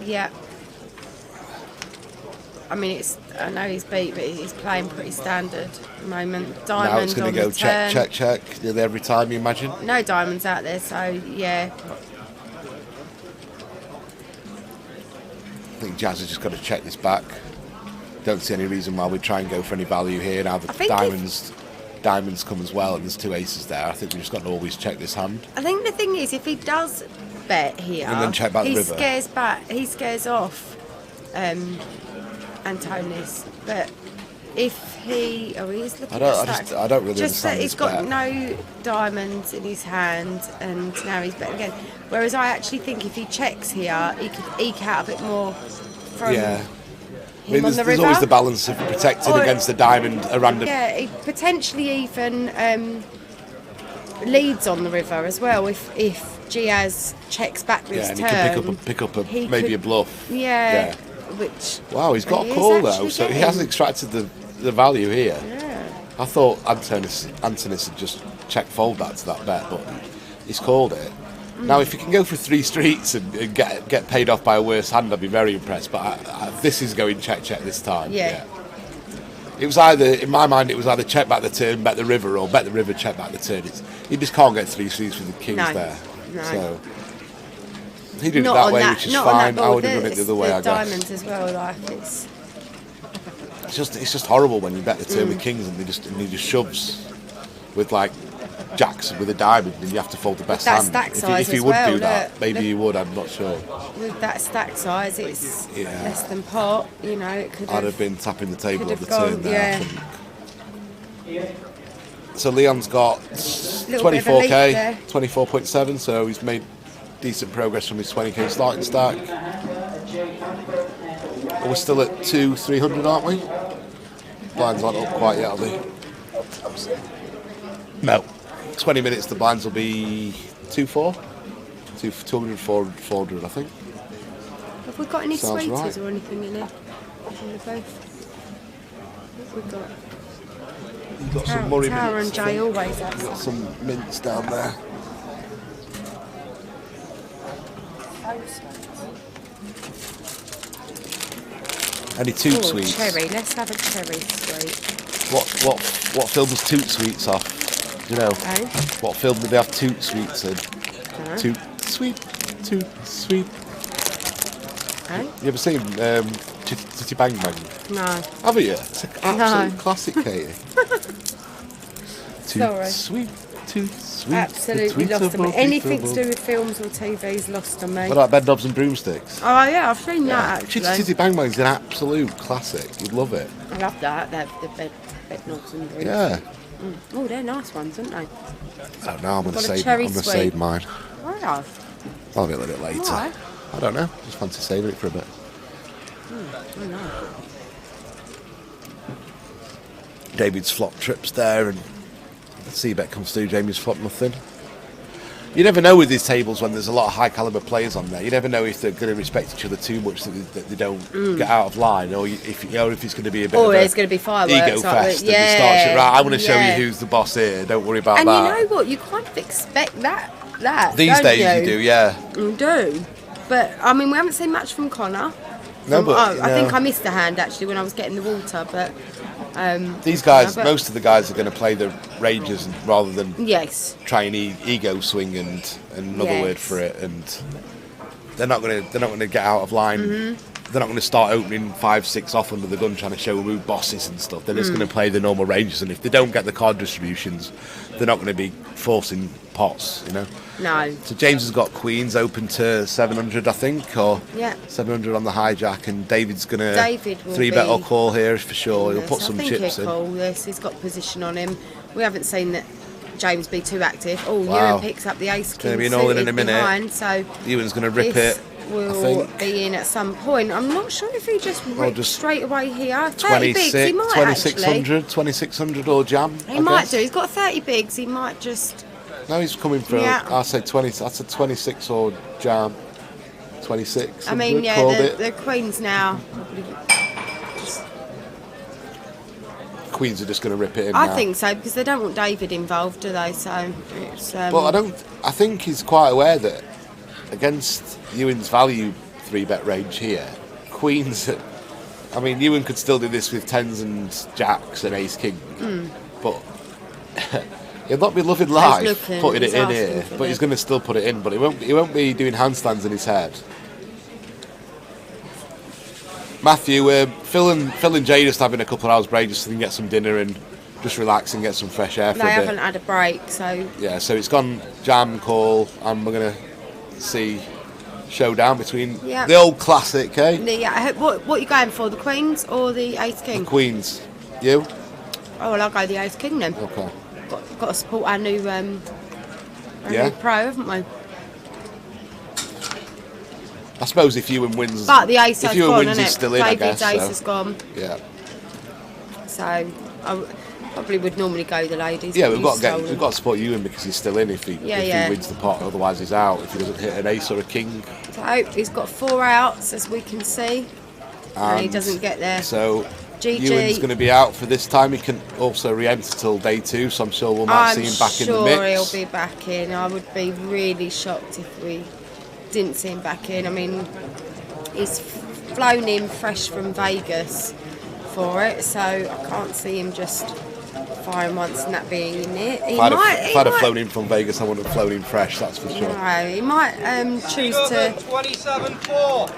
Yeah. I mean, I know he's beat, but he's playing pretty standard at the moment. Diamond Now it's going to go check nearly every time, you imagine? No diamonds out there, so yeah. I think Jazz has just got to check this back. Don't see any reason why we'd try and go for any value here. Now the diamonds come as well, and there's two aces there. I think we've just got to always check this hand. I think the thing is, if he does bet here, and then check back the river, he scares off Antonis. But if he, he's looking I don't really just understand that he's this got bet. no diamonds in his hand, and now he's betting again. Whereas I actually think if he checks here, he could eke out a bit more from. Yeah. Him on the there's river. always the balance of protecting against the diamond, a random. Yeah, he potentially even leads on the river as well. If Giaz checks back this and turn, he can pick up a bluff. Yeah. Which wow, he's got a call though, so he has extracted the value here. Yeah. I thought Antonis had just check fold that to that bet, but he's called it. Now, if he can go for 3 streets and get paid off by a worse hand, I'd be very impressed. But this is going check this time. Yeah. It was either, in my mind, check back the turn, bet the river, or bet the river, check back the turn. You just can't get 3 streets with the Kings there. No. So he did it that way, which is fine. I would have done it the other way, I guess. Diamonds as well, like it's just horrible when you bet the turn with Kings and he just shoves with like jacks with a diamond, and you have to fold the best hand. If he would do that, maybe he would. I'm not sure. With that stack size, it's less than pot. You know, it could. I'd have been tapping the table on the gone, turn there. I think. So Leon's got 24k, 24.7. So he's made decent progress from his 20k starting stack. We're still at 300, aren't we? Blinds aren't up quite yet, are they? No. 20 minutes, the blinds will be 200, 400, I think. Have we got any Sounds sweeties right. or anything in here? In the booth? What have we got? You've got some Murray Tara mints. and Jay always have You've got some. some mints down there. Any toot sweets? Cherry. Let's have a cherry sweet. What film was Toot Sweets off? Do you know? Oh. What film did they have Toot Sweets in? Toot Sweet. Oh? You ever seen Titty Bang Bang? No. Haven't you? It's an absolute classic, Katie. Sorry. Toot Sweet. Absolutely lost on me. Anything to do with films or TV's lost on me. What about Bed Knobs and Broomsticks? Oh yeah, I've seen that actually. Titty Bang Bang is an absolute classic. You'd love it. I love that. They're the bed knobs and drinks. Yeah. Oh, they're nice ones, aren't they? I don't know. I'm going to save save mine. Oh, yeah. I'll be a little bit later. Why? I don't know. Just fancy saving it for a bit. Oh, no. David's flop trips there, and C-bet comes through. Jamie's flop nothing. You never know with these tables when there's a lot of high caliber players on there. You never know if they're going to respect each other too much that they don't get out of line, or if it's going to be a bit of there's going to be fireworks. ego fest. And it starts it, right, I want to show you who's the boss here. Don't worry about that. And you know what? You kind of expect that. These days you do, yeah. You do. But, I mean, we haven't seen much from Connor. I think I missed a hand, actually, when I was getting the water, but... these guys, most of the guys are going to play the ranges rather than try and ego swing and another word for it, and they're not going to get out of line. They're not going to start opening 5-6 off under the gun trying to show who bosses and stuff. They're just going to play the normal ranges, and if they don't get the card distributions, they're not going to be forcing pots, you know. No. So James has got queens open to 700, I think, or 700 on the hijack, and David's going to 3-bet or call here for sure. He'll put some chips in. Call this. He's got position on him. We haven't seen that James be too active. Oh, Ewan picks up the ace king. Going to be an all in a minute. Behind, so Ewan's going to rip it. will be in at some point. I'm not sure if he just ripped straight away here. 30 bigs, he might 2600 or jam. He might do. He's got 30 bigs. He might just. No, he's coming for. I said 20. I said 26 or jam. 26. I mean, yeah, the Queens now. Queens are just going to rip it in. I think so, because they don't want David involved, do they? So it's. Well, I think he's quite aware that against Ewan's value 3-bet range here, Queens. I mean, Ewan could still do this with tens and jacks and ace king, but he'll not be loving life putting it in here. But he's going to still put it in. But he won't be doing handstands in his head. Matthew, Phil and Jay just having a couple of hours break just so they can get some dinner and just relax and get some fresh air for a bit. They haven't had a break, so... Yeah, so it's gone jam, call, and we're going to see showdown between the old classic, eh? Yeah, what are you going for, the Queens or the Ace King? The Queens. You? Oh, well, I'll go the Ace King then. Okay. Got to support our new new pro, haven't we? I suppose if Ewan wins... But the ace has gone, isn't it? Still in, David's I guess, ace has gone. Yeah. So I probably would normally go the ladies. Yeah, we've got to support Ewan because he's still in if he wins the pot. Otherwise he's out if he doesn't hit an ace or a king. So he's got 4 outs, as we can see. And he doesn't get there. So Ewan's going to be out for this time. He can also re-enter till day 2, so I'm sure we might see him back in the mix. I'm sure he'll be back in. I would be really shocked if we didn't see him back in. I mean, he's flown in fresh from Vegas for it, so I can't see him just firing once and that being in it. If I'd have flown in from Vegas, I wouldn't have flown in fresh, that's for sure. No, he might choose to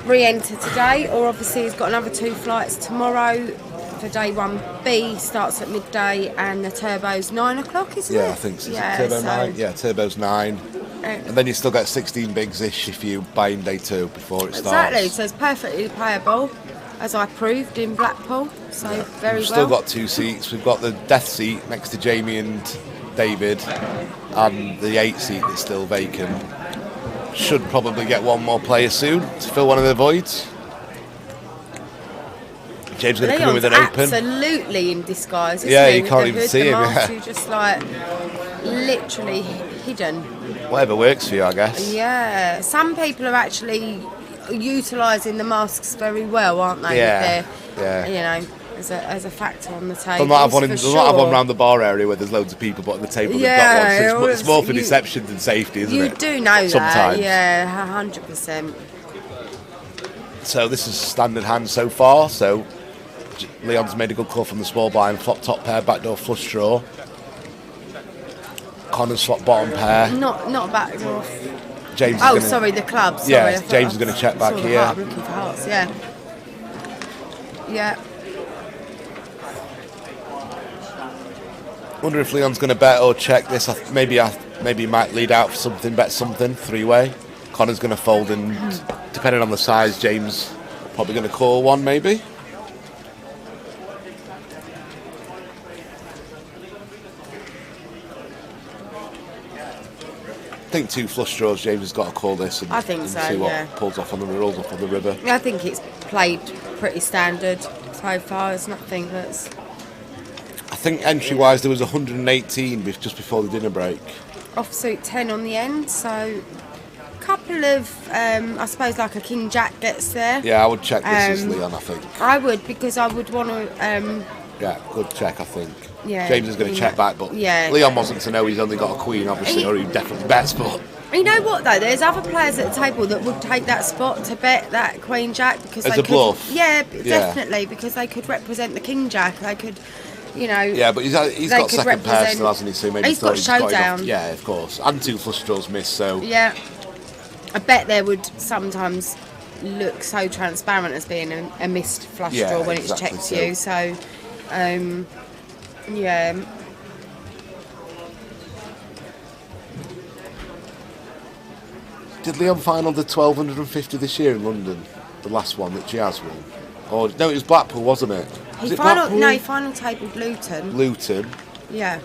re-enter today, or obviously he's got another 2 flights tomorrow for day 1B, starts at midday, and the turbo's 9 o'clock, isn't it? Yeah, I think so. Turbo 9? Yeah, turbo's 9. And then you still get 16 bigs-ish if you buy in day 2 before it starts. Exactly, so it's perfectly playable, as I proved in Blackpool, so very well. We've still got 2 seats. We've got the death seat next to Jamie and David, and the 8 seat that's still vacant. Should probably get one more player soon to fill one of the voids. James going to come in with an open. Absolutely in disguise, isn't he? You can't even see him. You're just like literally hidden. Whatever works for you, I guess. Yeah, some people are actually utilising the masks very well, aren't they? Yeah. You know, as a factor on the table. They'll not have one around the bar area where there's loads of people, but on the table they've got one. So it's more for deception than safety, isn't it? You do know sometimes. That, yeah, 100%. So this is standard hand so far. So Leon's made a good call from the small blind, flop top pair, backdoor flush draw. Connor's flop bottom pair. Not backdoor. James. The club. Sorry, yeah, James is going to check back here. I'm looking for hearts. Yeah. Yeah. Wonder if Leon's going to bet or check this. Maybe he might lead out for something, bet something, 3-way. Connor's going to fold, and depending on the size, James probably going to call one, maybe. I think 2 flush draws. James has got to call this and, see what rolls off on the river. I think it's played pretty standard so far. There's nothing that's. I think entry-wise there was 118 just before the dinner break. Offsuit 10 on the end, so a couple of, I suppose, like a King Jack gets there. Yeah, I would check this as Leon, I think. I would, because I would want to. Yeah, good check, I think. Yeah, James is going to check back, but Leon wasn't to know he's only got a queen, obviously, or he definitely bets. But you know what though? There's other players at the table that would take that spot to bet that Queen Jack because as a bluff. Yeah, definitely, because they could represent the King Jack. They could, you know. Yeah, but he's got second pair still, hasn't he? So maybe he's got showdown. Yeah, of course, and 2 flush draws missed. So yeah, I bet there would sometimes look so transparent as being a missed flush draw when it's checked to you. So, yeah. Did Leon final the 1250 this year in London? The last one that she has won? Or no, it was Blackpool, wasn't it? He final tabled Luton. Luton? Yeah.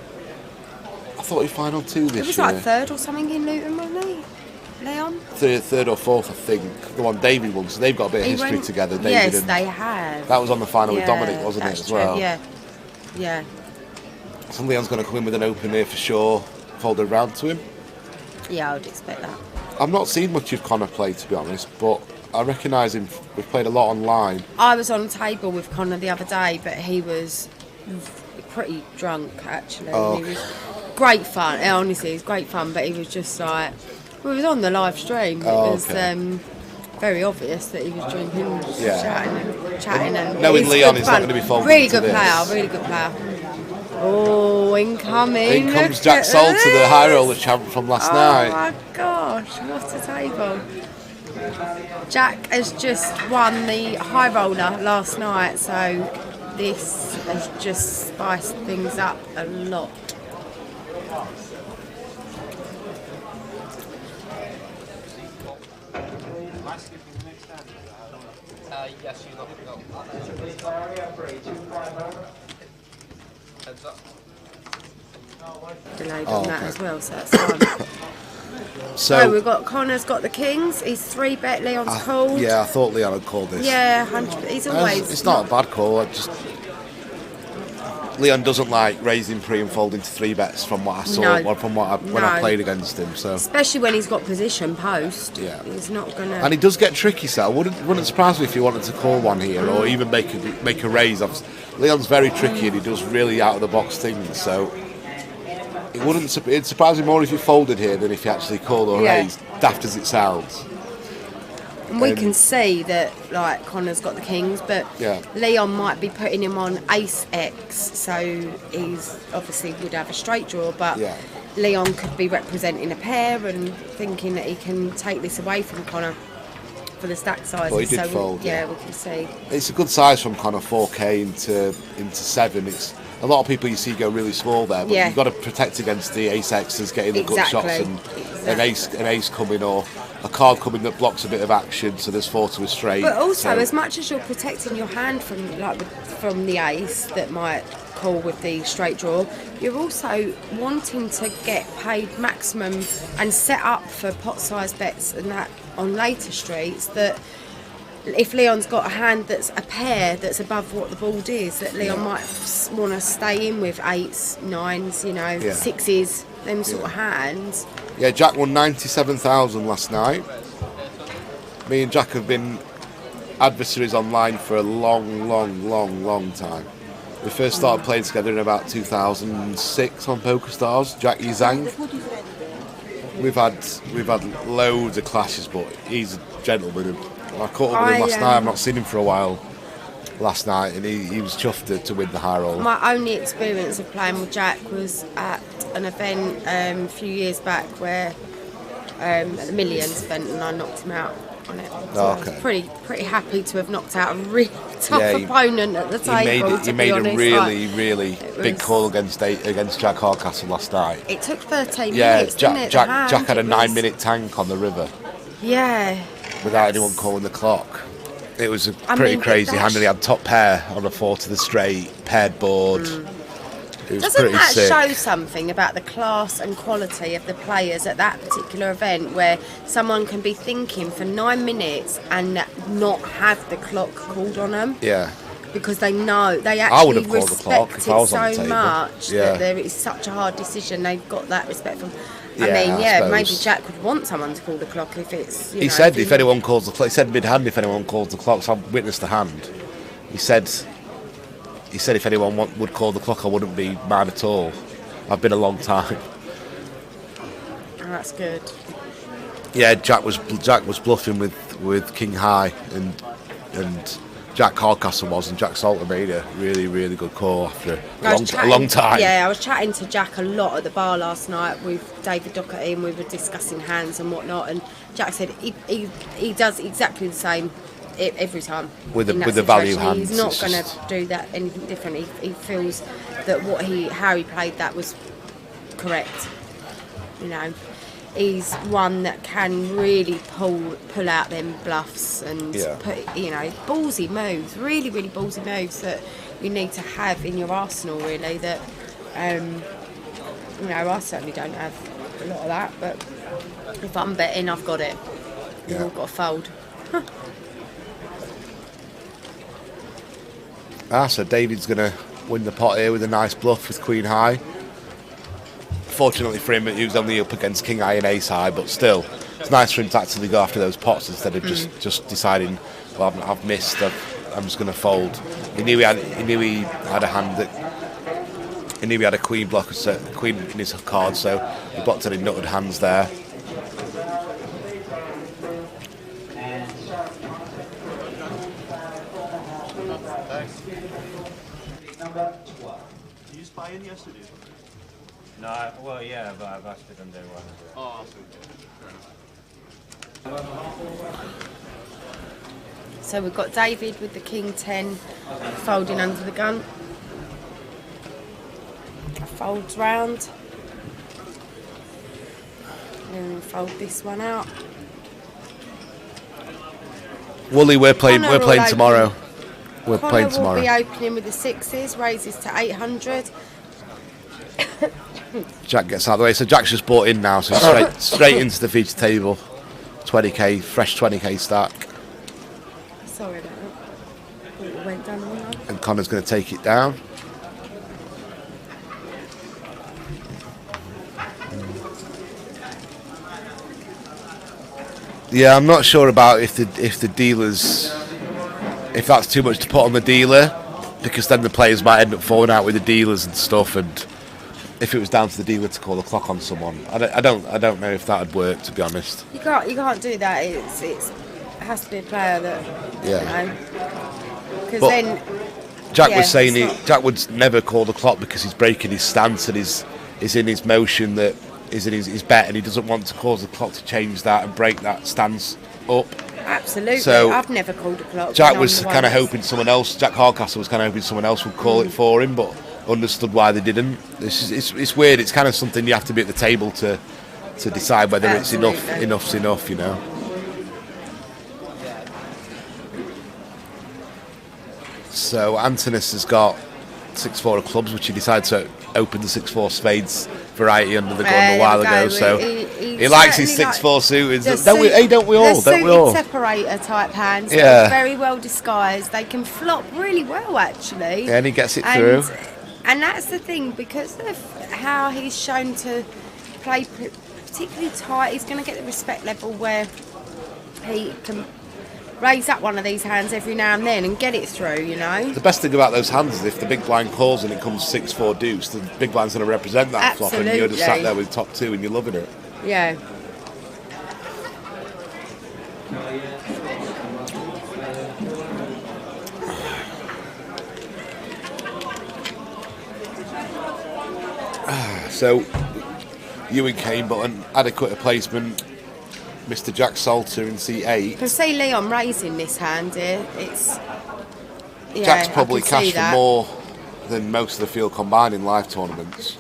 I thought he final 2 this year. It was like 3rd or something in Luton, wasn't he? Leon? Third or fourth, I think. The one David won, so they've got a bit of history together. David yes, and, they have. that was on the final with Dominic, wasn't it, as true. well? Yeah. So Leon's going to come in with an open here for sure, folded round to him. Yeah, I would expect that. I've not seen much of Connor play, to be honest, but I recognise him. We've played a lot online. I was on table with Connor the other day, but he was pretty drunk, actually. Oh. He was great fun. Honestly, it was great fun, but he was just like... Well, it was on the live stream. It was very obvious that he was drinking, chatting. And knowing Leon is not going to be folded really to good player, really good player. Oh, incoming. In comes Jack Salter, the high roller champ from last night. Oh my gosh, what a table. Jack has just won the high roller last night, so this has just spiced things up a lot. Yes, you got to go. Heads up. Delayed on that as well, so that's fine. So we've got Connor's got the kings. He's 3-bet. Leon's called. Yeah, I thought Leon had called this. Yeah, 100%. He's always. It's not a bad call. Leon doesn't like raising pre and folding to 3-bets from what I saw, or from when I played against him. So especially when he's got position post. Yeah, he's not gonna. And he does get tricky. So wouldn't surprise me if he wanted to call one here or even make a raise. Leon's very tricky and he does really out of the box things. So it'd surprise me more if he folded here than if he actually called or raised. Daft as it sounds. And we can see that, like, Connor's got the kings, but Leon might be putting him on ace X, so he's obviously would have a straight draw, but Leon could be representing a pair and thinking that he can take this away from Connor for the stack size. But he did fold. We can see. It's a good size from Connor, 4K into 7. It's a lot of people you see go really small there, but you've got to protect against the ace X's getting the gut shots and an ace coming or a card coming that blocks a bit of action, so there's 4 to a straight. But also, as much as you're protecting your hand from the ace that might call with the straight draw, you're also wanting to get paid maximum and set up for pot size bets and that on later streets. That if Leon's got a hand that's a pair that's above what the board is, that Leon might want to stay in with 8s, 9s, 6s, them sort of hands. Yeah, Jack won 97,000 last night. Me and Jack have been adversaries online for a long time. We first started playing together in about 2006 on PokerStars. Jack Yizang. We've had loads of clashes, but he's a gentleman. I caught up with him last night. I've not seen him for a while. Last night, and he was chuffed to win the high roll. My only experience of playing with Jack was at an event a few years back where at the Millions event, and I knocked him out on it. So I was pretty happy to have knocked out a really tough opponent at the table. He made a really big call against Jack Hardcastle last night. It took 13 minutes. Jack had a 9-minute tank on the river. Yeah. Without anyone calling the clock. It was a pretty crazy hand. He had top pair on a 4 to the straight, paired board. It was Doesn't pretty that sick. show something about the class and quality of the players at that particular event, where someone can be thinking for 9 minutes and not have the clock called on them? Yeah. Because they know, they actually respect it so much that there is such a hard decision. They've got that respect from. I mean, maybe Jack would want someone to call the clock if it's. He said if anyone calls the clock. He said mid-hand if anyone calls the clock. So I've witnessed the hand. He said if anyone would call the clock, I wouldn't be mad at all. I've been a long time. Oh, that's good. Yeah, Jack was bluffing with King High and Jack Hardcastle was, and Jack Salter made a really good call after a long time. Yeah, I was chatting to Jack a lot at the bar last night with David Doherty, and we were discussing hands and whatnot, and Jack said he does exactly the same every time with the value hands. He's not going to do that anything different. He feels that how he played that was correct. He's one that can really pull out them bluffs and put ballsy moves, really ballsy moves that you need to have in your arsenal. Really, that I certainly don't have a lot of that, but If I'm betting, I've got it. We've Yeah. all got to fold. So David's going to win the pot here with a nice bluff with Queen High. Fortunately for him, he was only up against King High and Ace High, but still, it's nice for him to actually go after those pots instead of just deciding, well, I've missed, I'm just going to fold. He knew he had a hand that. He knew he had a queen blocker, so queen in his card, so he blocked any nutted hands there. Did you spy in yesterday? No, well, yeah, but I've asked them to do one. Oh, So we've got David with the King 10 folding under the gun. Folds round. And then we'll fold this one out. Wooly, we're playing Connor will tomorrow. open. We're Connor playing will tomorrow. be opening with the 6s, raises to 800. Jack gets out of the way, so Jack's just bought in now, so straight into the feature table. 20k, fresh 20k stack. Sorry about that. Thought it went down the window. And Connor's going to take it down. Yeah, I'm not sure about if the dealers, if that's too much to put on the dealer, because then the players might end up falling out with the dealers and stuff. And if it was down to the dealer to call the clock on someone, I don't know if that would work, to be honest. You can't do that. It has to be a player that, Yeah. because But then Jack yeah, was saying it's not- Jack would never call the clock because he's breaking his stance and is in his motion, that is in his bet, and he doesn't want to cause the clock to change that and break that stance up. absolutely. So, I've never called a clock. Jack when I'm was the kind of one hoping someone else, Jack Hardcastle was kind of hoping someone else would call it for him, but understood why they didn't. It's weird. It's kind of something you have to be at the table to decide whether it's Absolutely. enough's enough, you know. So Antonis has got 6-4 of clubs, which he decided to open the 6-4 spades variety under the gun There a while we ago. go. So He he likes his certainly 6-4 suited. the Don't we? suit- Hey, don't we all? the Don't we all? separator type hands. Yeah. They're very well disguised. They can flop really well, actually. Yeah, and he gets it through. And that's the thing, because of how he's shown to play particularly tight. He's going to get the respect level where he can raise up one of these hands every now and then and get it through, you know. The best thing about those hands is if the big blind calls and it comes 6-4 deuce, the big blind's going to represent that flop, and you're just sat Absolutely. there with top two and you're loving it. Yeah. So Ewan came, but an adequate placement. Mr. Jack Salter in C8. You can see Leon raising this hand here. It's yeah, Jack's I probably can see cashed for that. more than most of the field combined in live tournaments.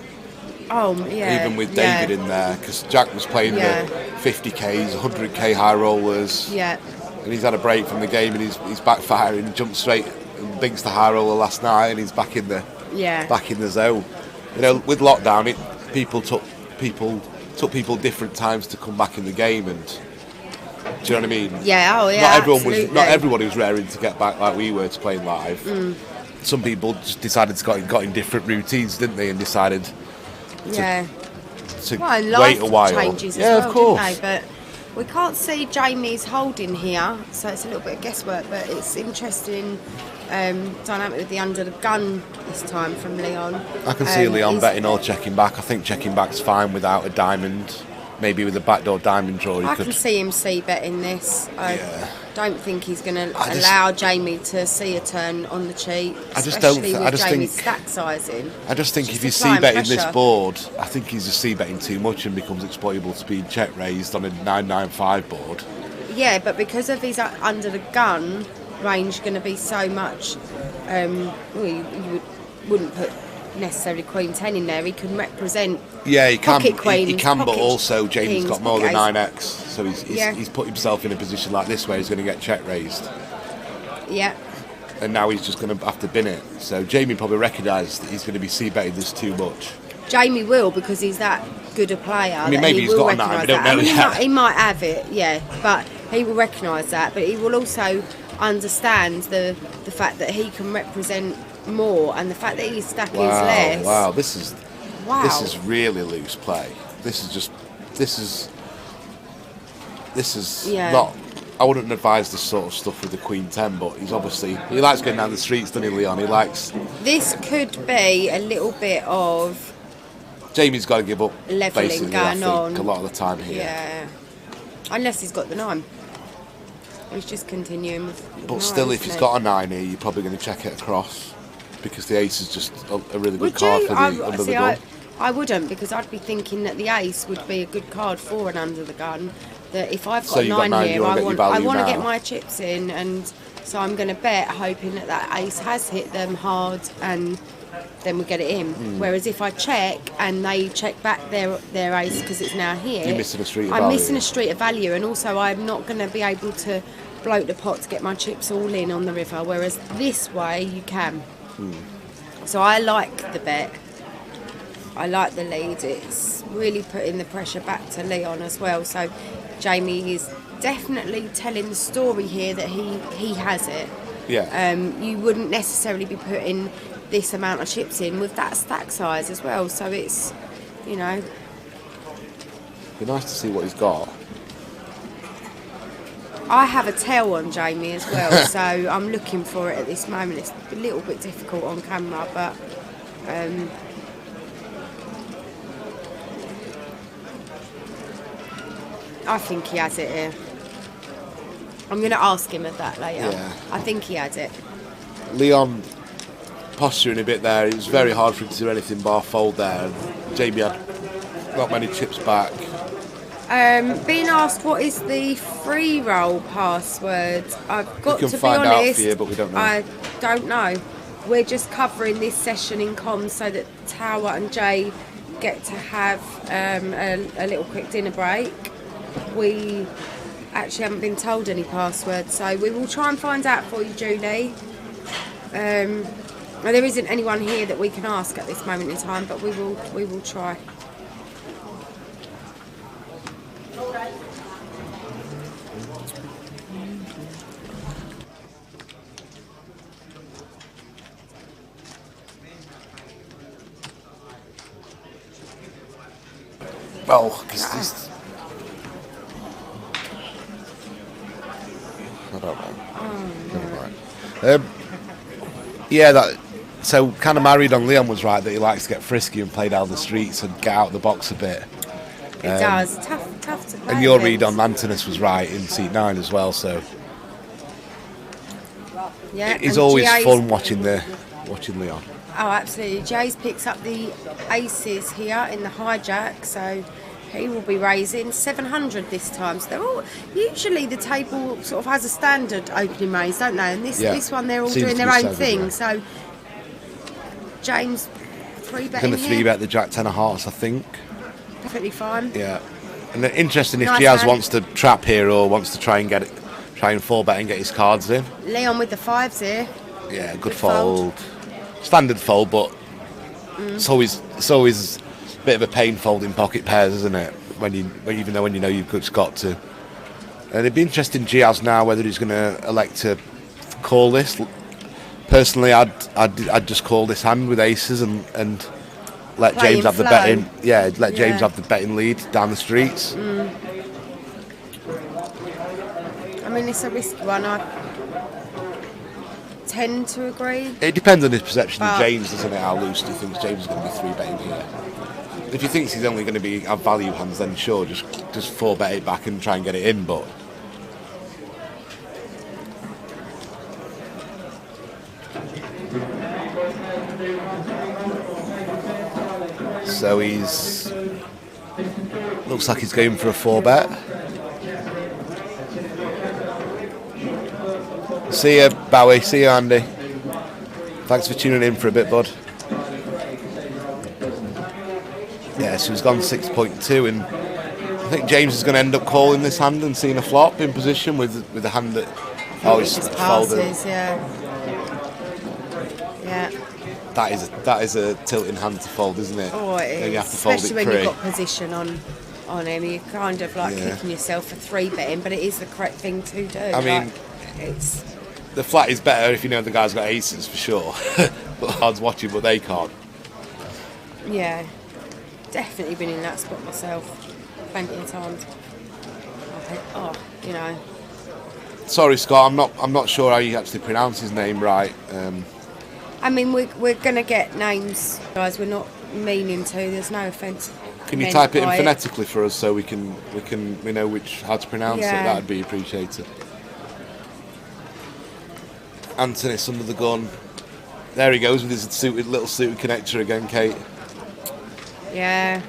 Oh, yeah. Even with yeah, David in there, because Jack was playing Yeah. the 50Ks, 100K high rollers, Yeah. and he's had a break from the game and he's backfiring, jumped straight and bigs the high roller last night, and he's back in the Yeah. zone. You know, with lockdown, people took people different times to come back in the game, and do you know what I mean? Yeah, oh yeah. Not everybody was raring to get back like we were to playing live. Some people just decided to got in different routines, didn't they, and decided Yeah. to Well, and wait a life while. changes Yeah, as well, of course. didn't they? But we can't see Jamie's holding here, so it's a little bit of guesswork, but it's interesting dynamic with the under the gun this time from Leon. I can see Leon he's- betting or checking back. I think checking back's fine without a diamond. Maybe with a backdoor diamond draw, he I could. can see him betting this. I Yeah. don't think he's going to I just- allow Jamie to see a turn on the cheap, I just don't especially th- I with just Jamie's think- stack sizing. I just think Just if you applying see betting this pressure. board, I think he's just see betting too much and becomes exploitable to being check raised on a 995 board. Yeah, but because of his under the gun range going to be so much, well, you wouldn't put necessarily Queen 10 in there. He can represent Yeah, he can. Pocket queens, He can, but pocket also Jamie's kings, got more than pocket 9x, so Yeah. he's put himself in a position like this where he's going to get check raised, yeah. and now he's just going to have to bin it. So Jamie probably recognised that he's going to be c betting this too much. Jamie will, because he's that good a player. I mean, maybe he's got a 9, we don't know yet. He might have it, yeah, but he will recognise that. But he will also understand the fact that he can represent more, and the fact that he's stuck his less. Wow, this is really loose play. This is not. I wouldn't advise this sort of stuff with the Queen 10, but he likes going down the streets, doesn't he, Leon? He likes. This could be a little bit of. Jamie's got to give up levelling basically, going I think, on a lot of the time here. Yeah, unless he's got the 9. He's just continuing with. But 9, still, if he's got a 9 here, you're probably going to check it across, because the ace is just a really good Would card you? for the under the gun. I wouldn't, because I'd be thinking that the ace would be a good card for an under the gun. That if I've got a 9 here, I want to get my chips in, and so I'm going to bet, hoping that ace has hit them hard, and then we get it in. Whereas if I check and they check back their ace because it's now here, you're missing a street of value. I'm missing a street of value, and also I'm not going to be able to bloat the pot to get my chips all in on the river. Whereas this way you can. So I like the bet. I like the lead. It's really putting the pressure back to Leon as well. So Jamie is definitely telling the story here that he has it. Yeah. You wouldn't necessarily be putting this amount of chips in with that stack size as well. So it's, you know. Be nice to see what he's got. I have a tail on Jamie as well, so I'm looking for it at this moment. It's a little bit difficult on camera, but. I think he has it here. I'm going to ask him of that later. Yeah. I think he has it. Leon posturing a bit there. It was very hard for him to do anything bar fold there. Jamie had not many chips back. Being asked what is the free roll password, I've got We to can be find out honest. for you, but we don't know. I don't know. We're just covering this session in comms so that Tower and Jay get to have a little quick dinner break. We actually haven't been told any passwords, so we will try and find out for you, Julie. There isn't anyone here that we can ask at this moment in time, but we will try. Well, because I don't know. Yeah, so kind of married on Leon was right that he likes to get frisky and play down the streets and get out of the box a bit. It does. Tough to play. And your against. read on Antinous was right in seat 9 as well. So yeah, it's and always GA's fun watching Leon. Oh, absolutely. Jays picks up the aces here in the hijack, so he will be raising 700 this time. So they're all usually the table sort of has a standard opening raise, don't they? And this one they're all Seems doing to their be own 7, thing. yeah. So James 3-betting Going to 3 here. bet the Jack 10 of hearts, I think. Perfectly fine. Yeah, and interesting if Nice Giaz hand. wants to trap here or wants to try and 4-bet and get his cards in. Leon with the 5s here. Yeah, good Good fold. fold. Standard fold, but it's always a bit of a pain folding pocket pairs, isn't it? When you know you've just got to. And it'd be interesting, Giaz now, whether he's going to elect to call this. Personally, I'd just call this hand with aces and let Playing James have the flow. betting. Yeah, let James Yeah. have the betting lead down the streets. I mean, it's a risky one. I tend to agree. It depends on his perception of But- James, doesn't it? How loose do you think James is going to be 3-betting here? If he thinks he's only going to have value hands, then sure, just 4-bet it back and try and get it in. But so looks like he's going for a 4-bet. See ya, Bowie. See ya, Andy. Thanks for tuning in for a bit, bud. Yeah, so he's gone 6.2, and I think James is going to end up calling this hand and seeing a flop in position with the hand that. Oh, he's Just folded. passes, yeah. that is a tilting hand to fold, isn't it? Oh, it Then is. you have to fold Especially it when pre. you've got position on him. You're kind of like Yeah. kicking yourself for 3-betting, but it is the correct thing to do. I mean, it's the flat is better if you know the guy's got aces for sure. But hard's watching, but they can't. yeah, definitely been in that spot myself plenty of times. I think, you know. Sorry, Scott. I'm not sure how you actually pronounce his name right. I mean, we're gonna get names, guys. We're not meaning to. There's no offence. Can you meant type it in by phonetically for us so we know how to pronounce it? Yeah. That'd be appreciated. Anthony's under the gun. There he goes with his little suited connector again, Kate. Yeah.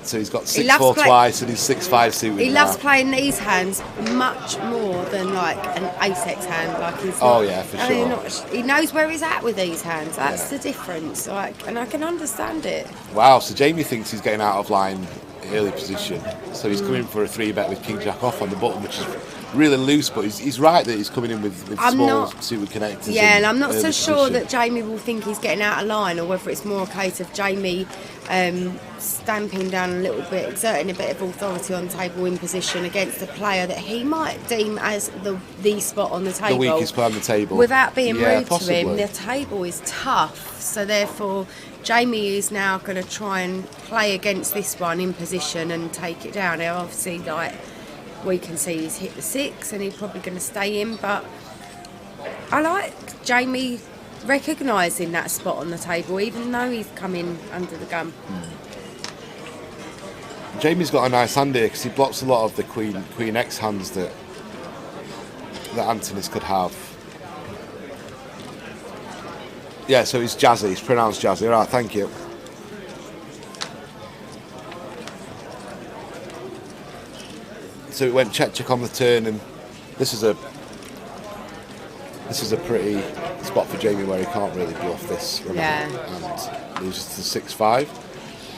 So he's got He 6-4 loves twice and he's 6-5 suited. He now. loves playing these hands much more than like an ace-x hand. Like he's Oh, not- yeah, for I mean, sure. he knows where he's at with these hands. That's Yeah. the difference. Like, and I can understand it. Wow, so Jamie thinks he's getting out of line early position. So he's coming for a 3-bet with King Jack off on the button, which is really loose, but he's right that he's coming in with I'm small not- suited connectors. Yeah, in and I'm not so early sure position. that Jamie will think he's getting out of line, or whether it's more a case of Jamie stamping down a little bit, exerting a bit of authority on table in position against a player that he might deem as the spot on the table. The weakest player on the table. Without being Yeah, rude possibly. to him, the table is tough, so therefore Jamie is now going to try and play against this one in position and take it down. Now, obviously, like we can see, he's hit the 6 and he's probably going to stay in, but I like Jamie recognising that spot on the table, even though he's come in under the gun. Jamie's got a nice hand here because he blocks a lot of the Queen X hands that Anthony's could have. Yeah, so it's jazzy. It's pronounced jazzy. All right, thank you. So it went check on the turn, and this is a pretty spot for Jamie where he can't really bluff this. Yeah. And loses to 6-5.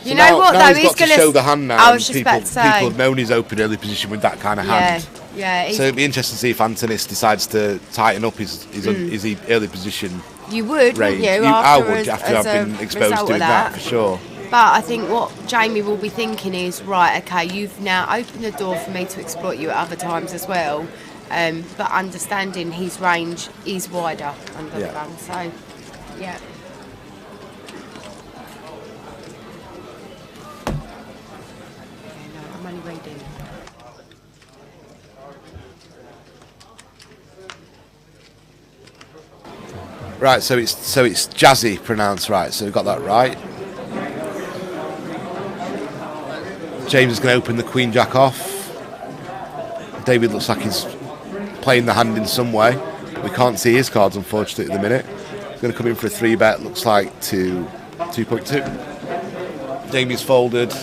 You know what, now though, he's he's got gonna to show the hand now. I and was just people, about to say. people have known his open early position with that kind of hand. Yeah. So it'd be interesting to see if Antonis decides to tighten up his early position You would, range. wouldn't you? I would, as after I've a been exposed result to of that for sure. But I think what Jamie will be thinking is, right, okay, you've now opened the door for me to exploit you at other times as well, but understanding his range is wider under the gun. So, yeah. I'm only reading. Right, so it's jazzy pronounced right. So we got that right. James is going to open the Queen Jack off. David looks like he's playing the hand in some way. We can't see his cards, unfortunately, at the minute. He's going to come in for a 3-bet. Looks like to 2.2. Jamie's folded.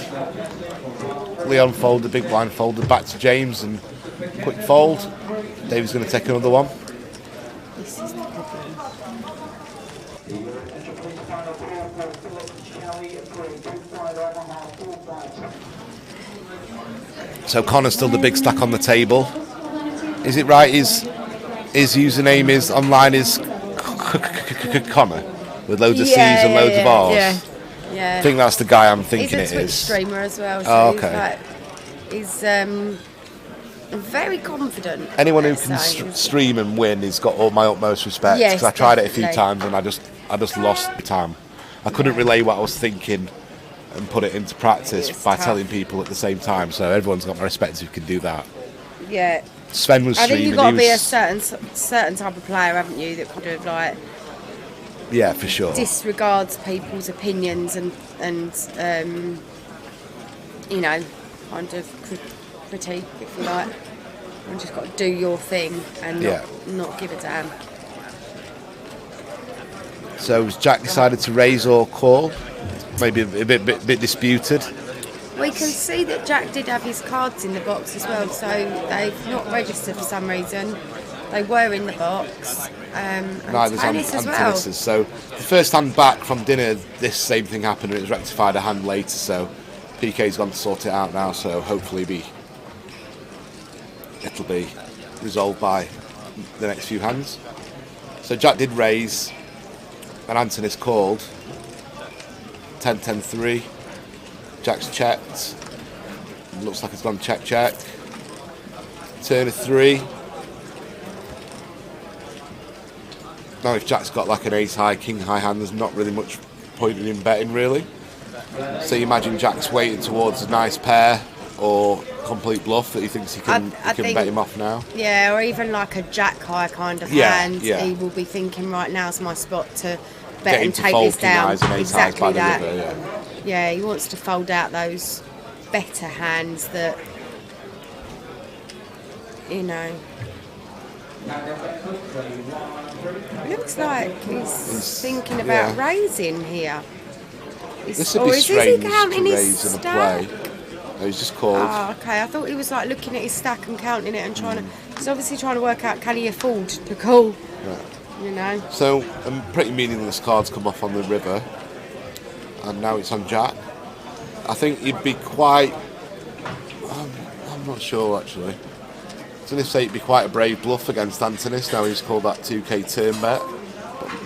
Leon folded. Big blind folded. Back to James and quick fold. David's going to take another one. This is the problem. So Connor's still the big stack on the table. Is it right? His username is online is Connor with loads of C's and loads of R's. Yeah. I think that's the guy I'm thinking He's a it Twitch is. streamer as well. So Oh, okay. He's very confident. Anyone who let's can say. stream and win has got all my utmost respect. Yes, Because I tried it a few definitely. times and I just lost the time. I couldn't relay what I was thinking and put it into practice It's by tough. telling people at the same time. So everyone's got my respect who can do that. Yeah. Sven was I think streaming. you've got to he be a was- certain type of player, haven't you, that kind of like yeah, for sure. disregards people's opinions and you know, kind of critique, if you like. And just got to do your thing and not give a damn. So has Jack decided to raise or call? Maybe a bit disputed. We can see that Jack did have his cards in the box as well, so they've not registered for some reason. They were in the box. And Neither's Tanis as well. Antonis's. So the first hand back from dinner, this same thing happened and it was rectified a hand later. So PK's gone to sort it out now. So hopefully it'll be resolved by the next few hands. So Jack did raise, and Antonis called. 10-10-3. Jack's checked. Looks like it's gone check. Turn of 3. Now if Jack's got like an ace high, king high hand, there's not really much point in him betting really. So you imagine Jack's waiting towards a nice pair or complete bluff that he thinks he can bet him off now. Yeah, or even like a jack high kind of hand. He will be thinking right now's my spot to bet and take this down. Exactly that. River, yeah, he wants to fold out those better hands that, you know. It looks like he's thinking about raising here. This would be strange to raise in a stack? play. No, he's just called. Oh, okay. I thought he was like looking at his stack and counting it and trying to. He's obviously trying to work out can he afford to call. Yeah. You know. So pretty meaningless cards come off on the river, and now it's on Jack. I think he'd be quite. I'm not sure actually. I was going to say it'd be quite a brave bluff against Antonis. Now he's called that 2k turn bet.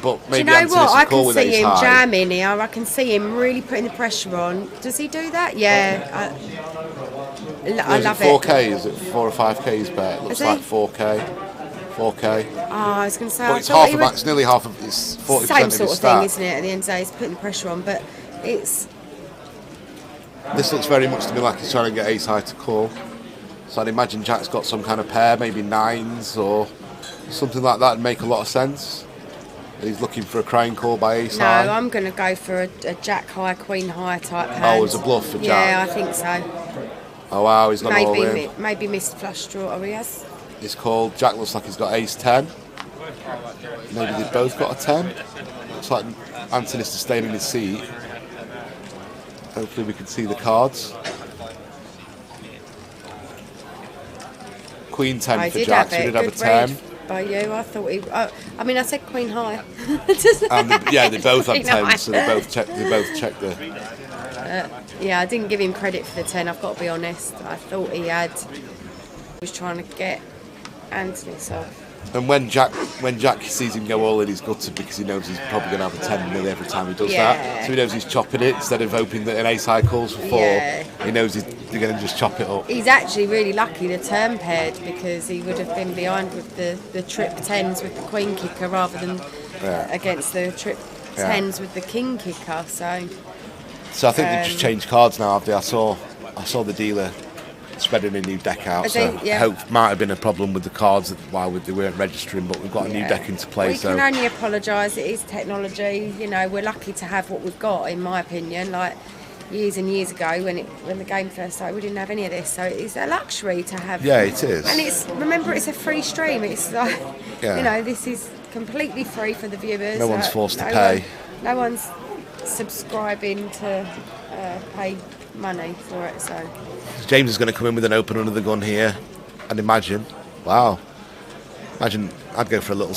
But maybe do you know what? I can see him jamming here. I can see him really putting the pressure on. Does he do that? Yeah. I love it. 4k? Is it 4 or 5k's bet? It looks like 4k. 4k. Oh, I was going to say. But it's half of it's nearly half of it's 40% same sort of thing, stack. isn't it? At the end of the day, he's putting the pressure on, but it's. This looks very much to me like he's trying to get ace high to call. So I'd imagine Jack's got some kind of pair, maybe nines or something like that, would make a lot of sense. He's looking for a crying call by ace high. No, I'm going to go for a jack high, queen high type hand. Oh, as a bluff for Jack? Yeah, I think so. Oh wow, he's gone all in. Maybe missed flush draw. Oh, he has. He's called. Jack looks like he's got ace 10. Maybe they've both got a 10. Looks like Antonis is staying in his seat. Hopefully we can see the cards. Queen 10 for Jack, so he did have a 10. By you, I thought he. I mean, I said queen high. They both have 10, so they both checked the. Yeah, I didn't give him credit for the 10. I've got to be honest. I thought he was trying to get Antonis off. And when Jack sees him go all in, he's gutted because he knows he's probably going to have a 10 nearly every time he does that. So he knows he's chopping it instead of hoping that an ace high calls for 4. Yeah. He knows they're going to just chop it up. He's actually really lucky the turn paired because he would have been behind with the trip 10s with the queen kicker rather than against the trip 10s with the king kicker. So I think they've just changed cards now, have they? I saw the dealer spreading a new deck out, I hope might have been a problem with the cards while they weren't registering, but we've got a new deck into play. We can only apologise. It is technology. You know, we're lucky to have what we've got, in my opinion. Like years and years ago, when the game first started, we didn't have any of this, so it's a luxury to have. Yeah, it is. And it's a free stream. It's like you know, this is completely free for the viewers. No one's forced to pay. No one's subscribing to pay money for it. So James is going to come in with an open under the gun here, and imagine I'd go for a little